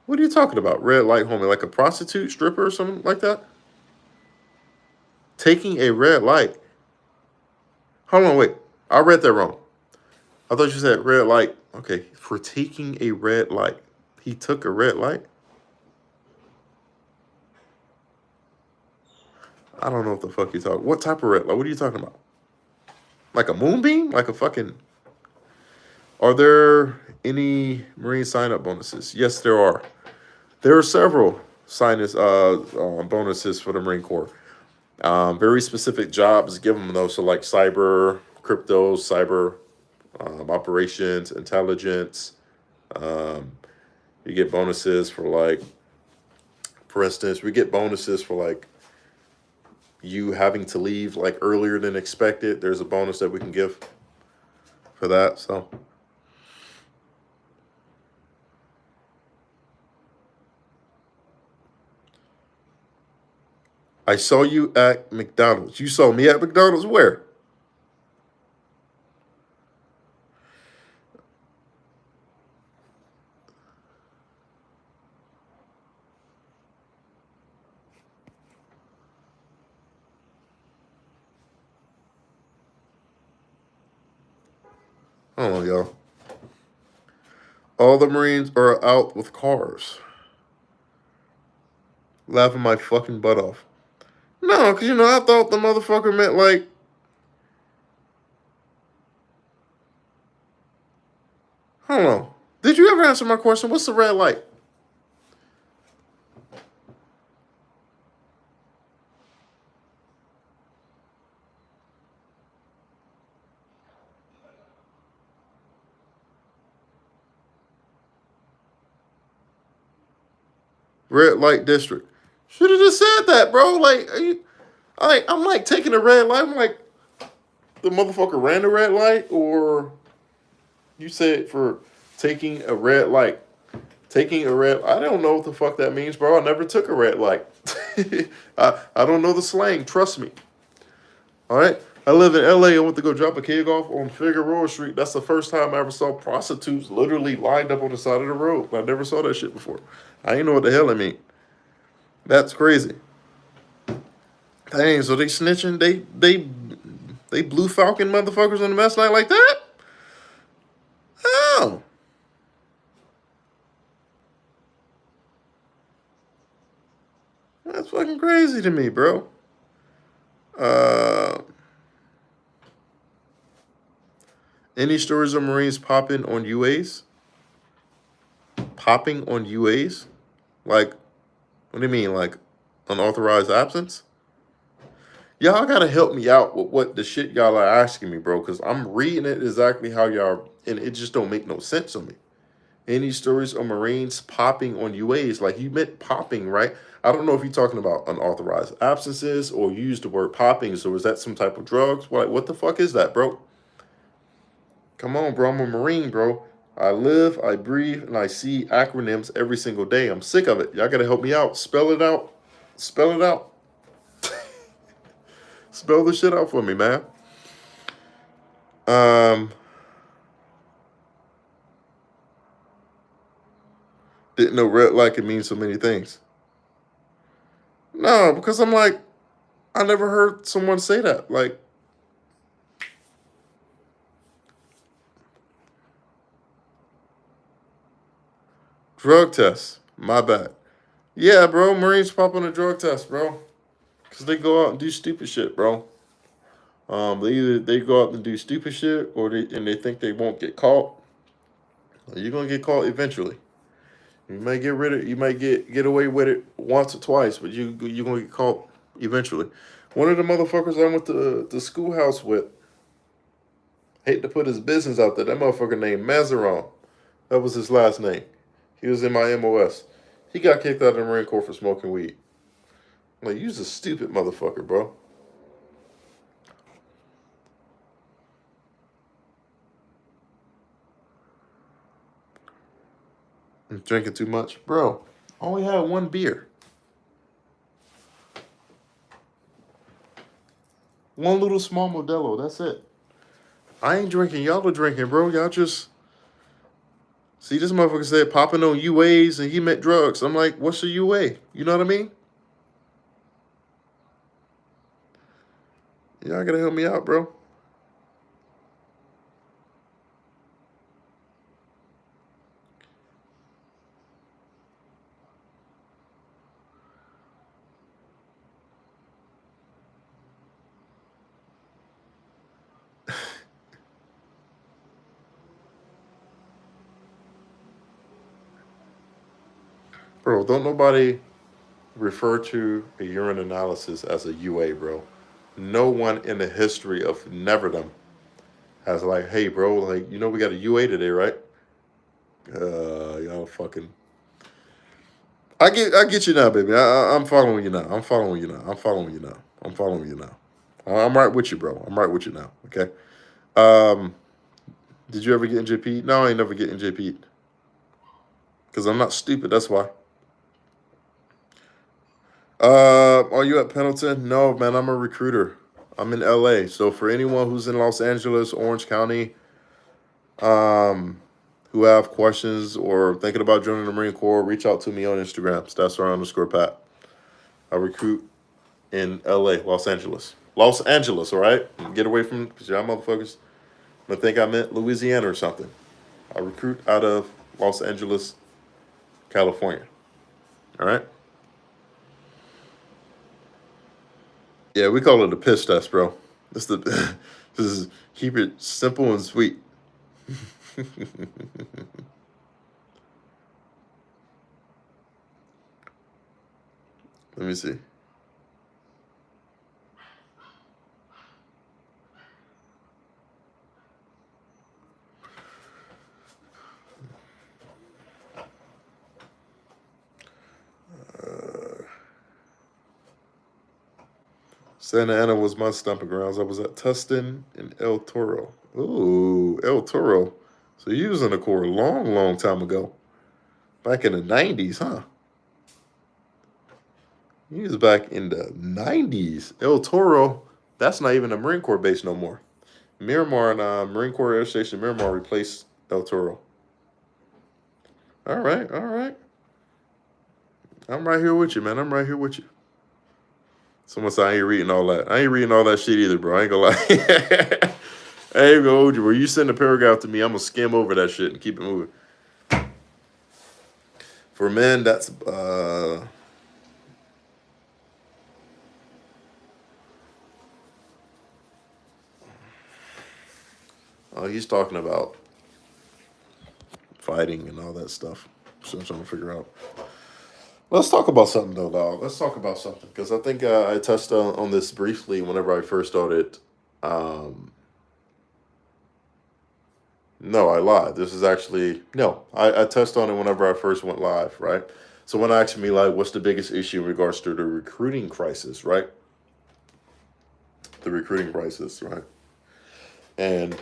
What are you talking about? Red light homie? Like a prostitute, stripper, or something like that? Taking a red light. Hold on, wait. I read that wrong. I thought you said red light. Okay, for taking a red light. He took a red light? I don't know what the fuck you're talking. What type of red light? What are you talking about? Like a moonbeam? Like a fucking... Are there any Marine sign-up bonuses? Yes, there are. There are several bonuses for the Marine Corps. Very specific jobs give them those. So like cyber, crypto, cyber operations, intelligence. You get bonuses for like, for instance, we get bonuses for like you having to leave like earlier than expected. There's a bonus that we can give for that. So I saw you at McDonald's. You saw me at McDonald's? Where? I don't know, y'all. All the Marines are out with cars. Laughing my fucking butt off. No, because, I thought the motherfucker meant like... I don't know. Did you ever answer my question? What's the red light? Red light district. Should have just said that, bro. Like, I'm like taking a red light. I'm like, the motherfucker ran the red light, or you said for taking a red light. Taking a red, I don't know what the fuck that means, bro. I never took a red light. I don't know the slang. Trust me. All right. I live in LA. I went to go drop a keg off on Figueroa Street. That's the first time I ever saw prostitutes literally lined up on the side of the road. I never saw that shit before. I didn't know what the hell it mean. That's crazy. Dang, so they snitching? They Blue Falcon motherfuckers on the mess night like that? Oh. That's fucking crazy to me, bro. Any stories of Marines popping on UAs? Popping on UAs? Like, what do you mean? Like, unauthorized absence? Y'all gotta help me out with what the shit y'all are asking me, bro. Because I'm reading it exactly how y'all... And it just don't make no sense to me. Any stories of Marines popping on UAs? Like you meant popping, right? I don't know if you're talking about unauthorized absences or you used the word popping. So is that some type of drugs? What the fuck is that, bro? Come on, bro. I'm a Marine, bro. I live, I breathe, and I see acronyms every single day. I'm sick of it. Y'all gotta help me out. Spell it out. Spell it out. Spell the shit out for me, man. Didn't know red light could mean so many things. No, because I'm like, I never heard someone say that. Like, drug test. My bad. Yeah, bro. Marines pop on a drug test, bro. Because they go out and do stupid shit, bro. They go out and do stupid shit, or they think they won't get caught. You're gonna get caught eventually. You might get rid of, you might get away with it once or twice, but you're gonna get caught eventually. One of the motherfuckers I went to the schoolhouse with, hate to put his business out there, that motherfucker named Mazaron. That was his last name. He was in my MOS. He got kicked out of the Marine Corps for smoking weed. I'm like, you's a stupid motherfucker, bro. I'm drinking too much. Bro, I only had one beer. One little small Modelo, that's it. I ain't drinking, y'all are drinking, bro. Y'all just... See, this motherfucker said popping on UAs and he meant drugs. I'm like, what's a UA? You know what I mean? Y'all gotta help me out, bro. Bro, don't nobody refer to a urine analysis as a UA, bro. No one in the history of neverdom has like, hey, bro, like, you know we got a UA today, right? Y'all fucking... I get you now, baby. I'm following you now. I'm following you now. I'm following you now. I'm following you now. I'm right with you, bro. I'm right with you now. Okay. Did you ever get NJP? No, I ain't never get NJP. Because I'm not stupid. That's why. Are you at Pendleton? No, man. I'm a recruiter. I'm in LA. So for anyone who's in Los Angeles, Orange County, who have questions or thinking about joining the Marine Corps, reach out to me on Instagram. Stats_Pat. I recruit in LA, Los Angeles. Los Angeles, all right? Get away from, because y'all motherfuckers I think I meant Louisiana or something. I recruit out of Los Angeles, California. All right? Yeah, we call it a piss test, bro. This is keep it simple and sweet. Let me see. Santa Ana was my stomping grounds. I was at Tustin and El Toro. Ooh, El Toro. So you was in the Corps a long, long time ago. Back in the 90s, huh? He was back in the 90s. El Toro, that's not even a Marine Corps base no more. Miramar and Marine Corps Air Station Miramar replaced El Toro. All right, all right. I'm right here with you, man. I'm right here with you. Someone said I ain't reading all that. I ain't reading all that shit either, bro. I ain't gonna lie. I ain't gonna hold you. When you send a paragraph to me, I'm gonna skim over that shit and keep it moving. For men, that's oh, he's talking about fighting and all that stuff. So I'm trying to figure out. Let's talk about something though, dog. Let's talk about something because I think I touched on this briefly whenever I first started No, I lied. This is actually no. I touched on it whenever I first went live, right? So when asking me like, what's the biggest issue in regards to the recruiting crisis, right? The recruiting crisis, right? And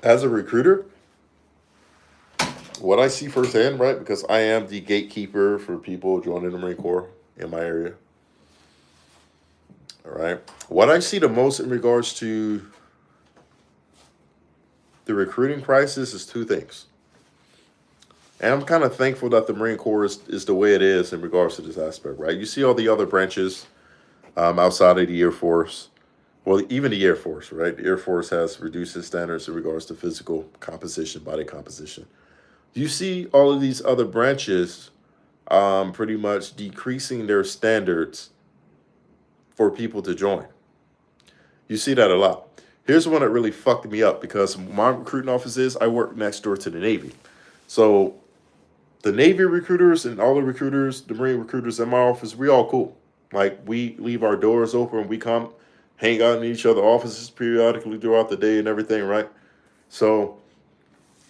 as a recruiter, what I see firsthand, right? Because I am the gatekeeper for people joining the Marine Corps in my area. All right. What I see the most in regards to the recruiting crisis is two things. And I'm kind of thankful that the Marine Corps is the way it is in regards to this aspect, right? You see all the other branches outside of the Air Force. Well, even the Air Force, right? The Air Force has reduced its standards in regards to physical composition, body composition. You see all of these other branches pretty much decreasing their standards for people to join. You see that a lot. Here's one that really fucked me up because my recruiting office is I work next door to the Navy. So the Navy recruiters and all the recruiters, the Marine recruiters in my office, we all cool. Like we leave our doors open, we come hang out in each other offices periodically throughout the day and everything, right? So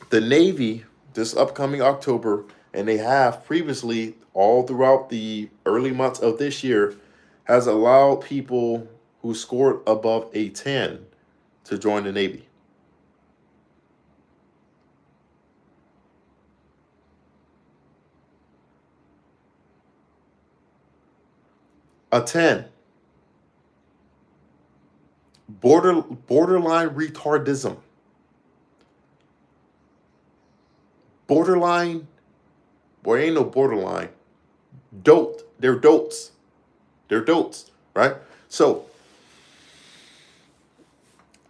the Navy, this upcoming October, and they have previously all throughout the early months of this year, has allowed people who scored above a 10 to join the Navy. A 10. Borderline retardism. Borderline, boy, ain't no borderline. Dote. They're dotes. They're dotes, right? So,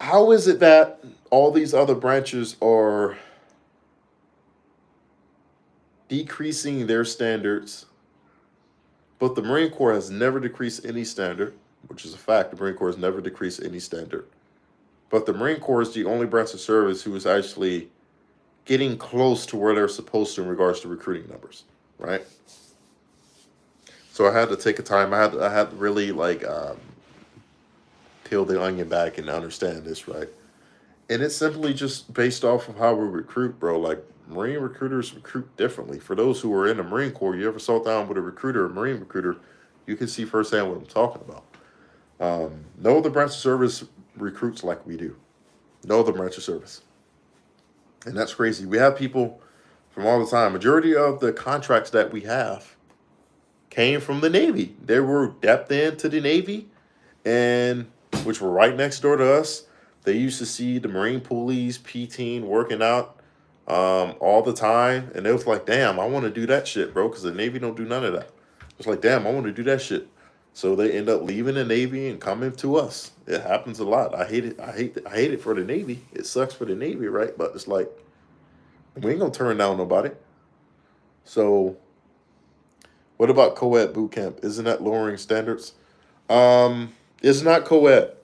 how is it that all these other branches are decreasing their standards, but the Marine Corps has never decreased any standard, which is a fact. The Marine Corps has never decreased any standard. But the Marine Corps is the only branch of service who is actually getting close to where they're supposed to in regards to recruiting numbers, right? So I had to take a time. I had to really like peel the onion back and understand this, right? And it's simply just based off of how we recruit, bro. Like Marine recruiters recruit differently. For those who are in the Marine Corps, you ever sat down with a recruiter, a Marine recruiter, you can see firsthand what I'm talking about. No other branch of service recruits like we do. No other branch of service. And that's crazy. We have people from all the time. Majority of the contracts that we have came from the Navy. They were depth into the Navy, and which were right next door to us. They used to see the Marine police, P-Teen working out all the time. And it was like, damn, I want to do that shit, bro, because the Navy don't do none of that. It's like, damn, I want to do that shit. So they end up leaving the Navy and coming to us. It happens a lot. I hate it. I hate it for the Navy. It sucks for the Navy, right? But it's like, we ain't going to turn down nobody. So what about co-ed boot camp? Isn't that lowering standards? It's not co-ed.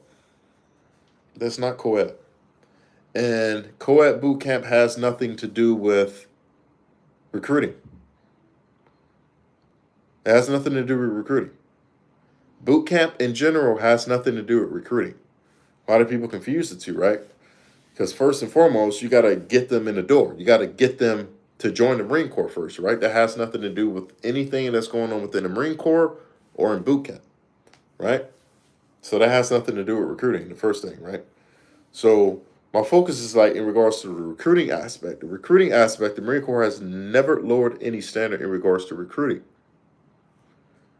That's not co-ed. And co-ed boot camp has nothing to do with recruiting. It has nothing to do with recruiting. Boot camp in general has nothing to do with recruiting. A lot of people confuse the two, right? Because first and foremost, you got to get them in the door. You got to get them to join the Marine Corps first, right? That has nothing to do with anything that's going on within the Marine Corps or in boot camp, right? So that has nothing to do with recruiting, the first thing, right? So my focus is like in regards to the recruiting aspect. The recruiting aspect, the Marine Corps has never lowered any standard in regards to recruiting.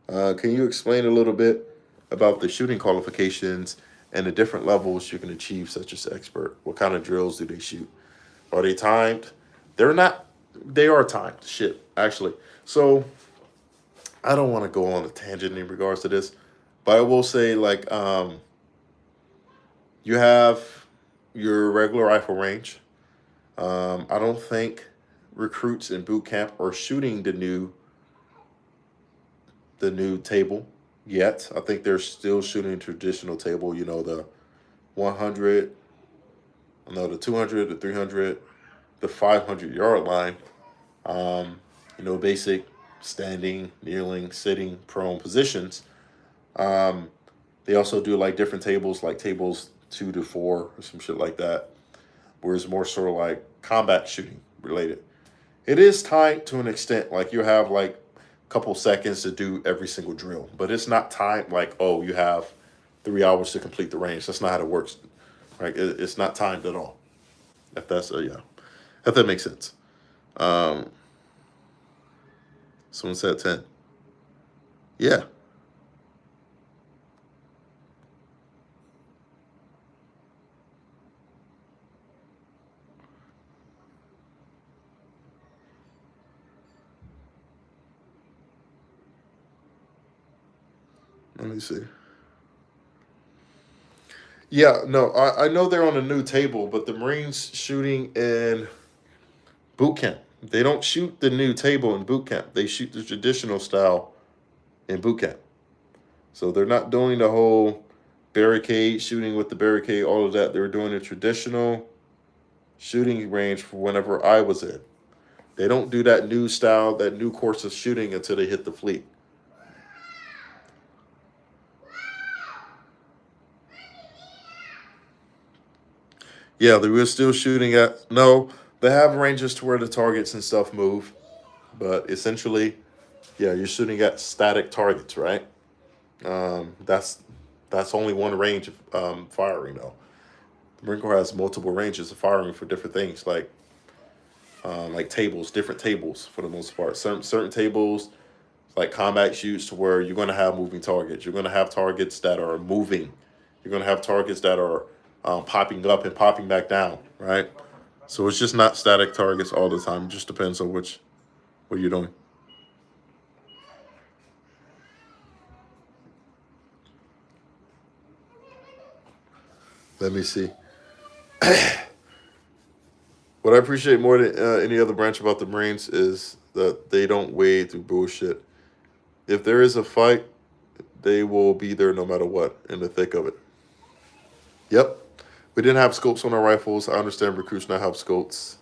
Can you explain a little bit about the shooting qualifications and the different levels you can achieve, such as expert? What kind of drills do they shoot? Are they timed? They're not. They are timed. Shit, actually. So I don't want to go on a tangent in regards to this, but I will say like you have your regular rifle range. I don't think recruits in boot camp are shooting the new table yet. I think they're still shooting traditional table, you know, the 100, the 200, the 300, the 500-yard line. Basic standing, kneeling, sitting, prone positions. They also do like different tables, like tables 2 to 4 or some shit like that. where it's more sort of like combat shooting related. It is timed to an extent. Like you have like a couple seconds to do every single drill, but it's not timed like, oh, you have 3 hours to complete the range. That's not how it works. Right? It's not timed at all. If that's yeah, if that makes sense. Um, Someone said 10. Yeah. Let me see. Yeah, no, I know they're on a new table, but the Marines shooting in boot camp. They don't shoot the new table in boot camp. They shoot the traditional style in boot camp. So they're not doing the whole barricade shooting with the barricade, all of that. They're doing a traditional shooting range for whenever I was in. They don't do that new style, that new course of shooting until they hit the fleet. Yeah, they were still shooting at. No, they have ranges to where the targets and stuff move, but essentially, yeah, you're shooting at static targets, right? That's only one range of firing though. The Marine Corps has multiple ranges of firing for different things, like tables, different tables for the most part. Certain tables, like combat shoots, to where you're going to have moving targets. You're going to have targets that are moving. You're going to have targets that are popping up and popping back down, right? So it's just not static targets all the time. It just depends on what you're doing. Let me see. What I appreciate more than any other branch about the Marines is that they don't wade through bullshit. If there is a fight, they will be there no matter what, in the thick of it. Yep. We didn't have scopes on our rifles. I understand recruits now have scopes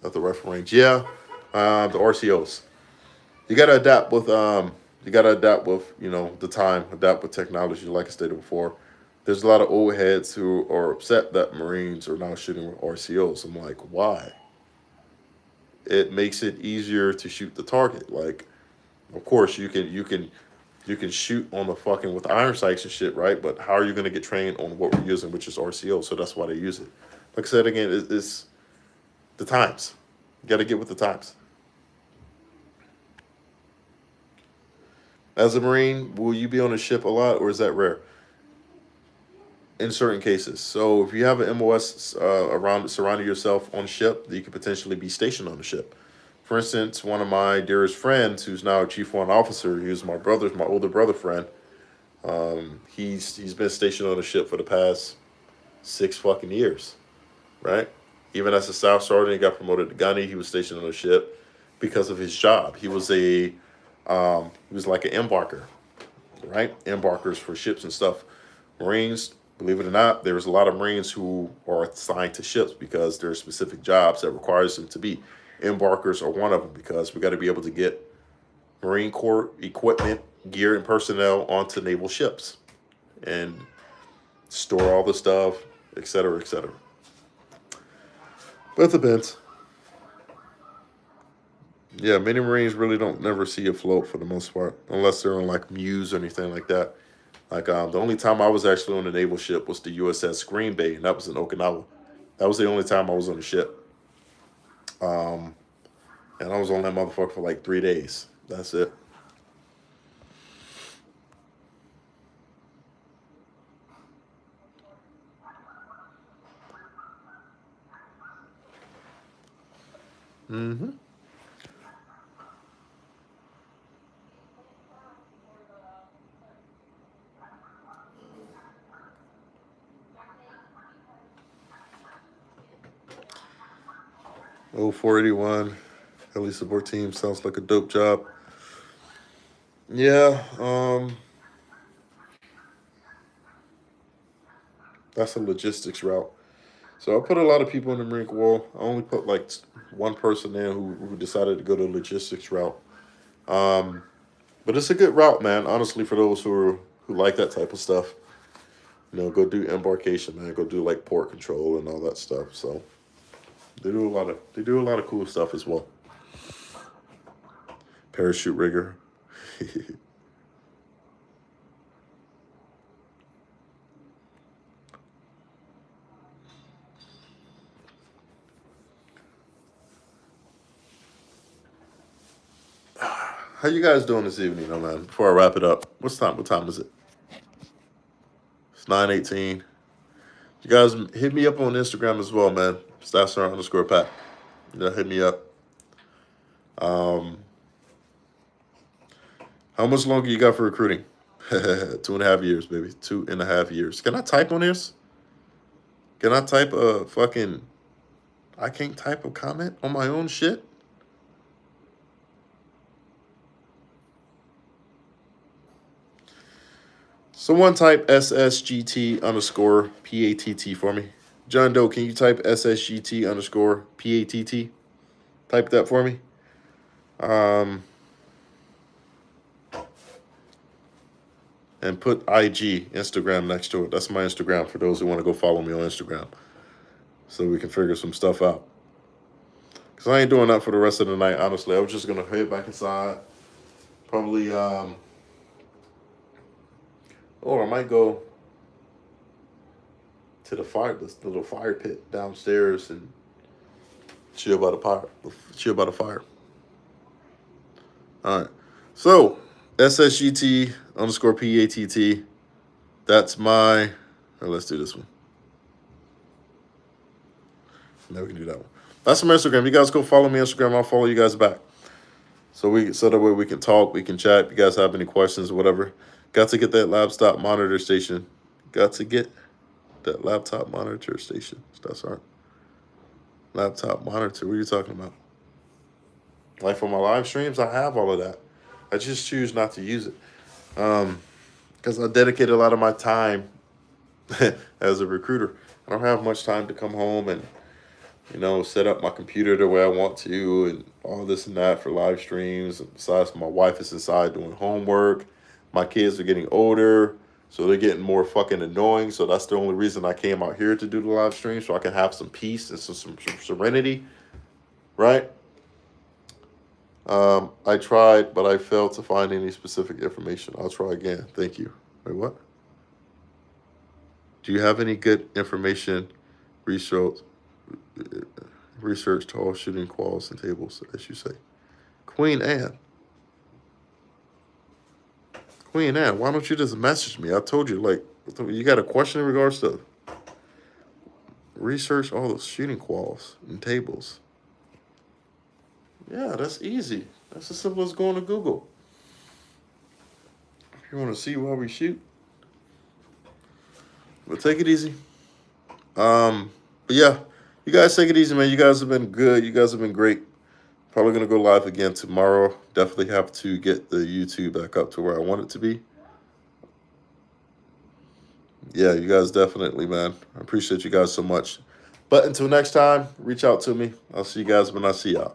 at the rifle range. Yeah, the RCOs. You gotta adapt with the time, adapt with technology, like I stated before. There's a lot of old heads who are upset that Marines are now shooting with RCOs. I'm like, why? It makes it easier to shoot the target. Like, of course, you can shoot on the fucking with iron sights and shit, right? But how are you gonna get trained on what we're using, which is RCO? So that's why they use it. Like I said again, it's the times. You got to get with the times. As a Marine, will you be on a ship a lot, or is that rare? In certain cases. So if you have an MOS around surrounding yourself on ship, you could potentially be stationed on the ship. For instance, one of my dearest friends, who's now a chief warrant officer, he was my older brother friend. He's been stationed on a ship for the past 6 fucking years, right? Even as a staff sergeant, he got promoted to gunny. He was stationed on a ship because of his job. He was like an embarker, right? Embarkers for ships and stuff. Marines, believe it or not, there's a lot of Marines who are assigned to ships because there are specific jobs that requires them to be. Embarkers are one of them because we got to be able to get Marine Corps equipment, gear, and personnel onto naval ships and store all the stuff, et cetera, et cetera. But it depends. Yeah, many Marines really don't never see a float for the most part, unless they're on like Muse or anything like that. Like the only time I was actually on a naval ship was the USS Green Bay, and that was in Okinawa. That was the only time I was on a ship. And I was on that motherfucker for like 3 days. That's it. Mm-hmm. Oh, 481. Heli support team sounds like a dope job. Yeah, that's a logistics route. So I put a lot of people in the Marine Corps. I only put like one person in who decided to go the logistics route. Um, but it's a good route, man. Honestly, for those who like that type of stuff, go do embarkation, man. Go do like port control and all that stuff. So They do a lot of cool stuff as well. Parachute rigger. How you guys doing this evening, though, man? Before I wrap it up, what time is it? It's 9:18. You guys hit me up on Instagram as well, man. Staffstar_Pat. Hit me up. How much longer you got for recruiting? 2.5 years, baby. 2.5 years. Can I type on this? Can I type a fucking... I can't type a comment on my own shit? Someone type SSGT_PATT for me. John Doe, can you type SSGT_PATT? Type that for me. And put IG, Instagram, next to it. That's my Instagram for those who want to go follow me on Instagram. So we can figure some stuff out. Because I ain't doing that for the rest of the night, honestly. I was just going to head back inside. Probably, or I might go to the little fire pit downstairs and chill by the fire. All right. So, SSGT_PATT. That's my... let's do this one. Now we can do that one. That's my Instagram. You guys go follow me on Instagram. I'll follow you guys back. So that way we can talk, we can chat. If you guys have any questions or whatever. Got to get that laptop monitor station. That's all right. Laptop monitor. What are you talking about? Like for my live streams, I have all of that. I just choose not to use it. Because I dedicate a lot of my time as a recruiter. I don't have much time to come home and, set up my computer the way I want to and all this and that for live streams. And besides, my wife is inside doing homework. My kids are getting older, so they're getting more fucking annoying. So that's the only reason I came out here to do the live stream, so I can have some peace and some serenity, right? I tried, but I failed to find any specific information. I'll try again. Thank you. Wait, what? Do you have any good information, research to all shooting quals and tables, as you say? Queen Anne, why don't you just message me? I told you, you got a question in regards to research all those shooting quals and tables. Yeah, that's easy. That's as simple as going to Google. If you want to see why we shoot. But take it easy. But yeah, you guys take it easy, man. You guys have been good. You guys have been great. Probably going to go live again tomorrow. Definitely have to get the YouTube back up to where I want it to be. Yeah, you guys definitely, man. I appreciate you guys so much. But until next time, reach out to me. I'll see you guys when I see y'all.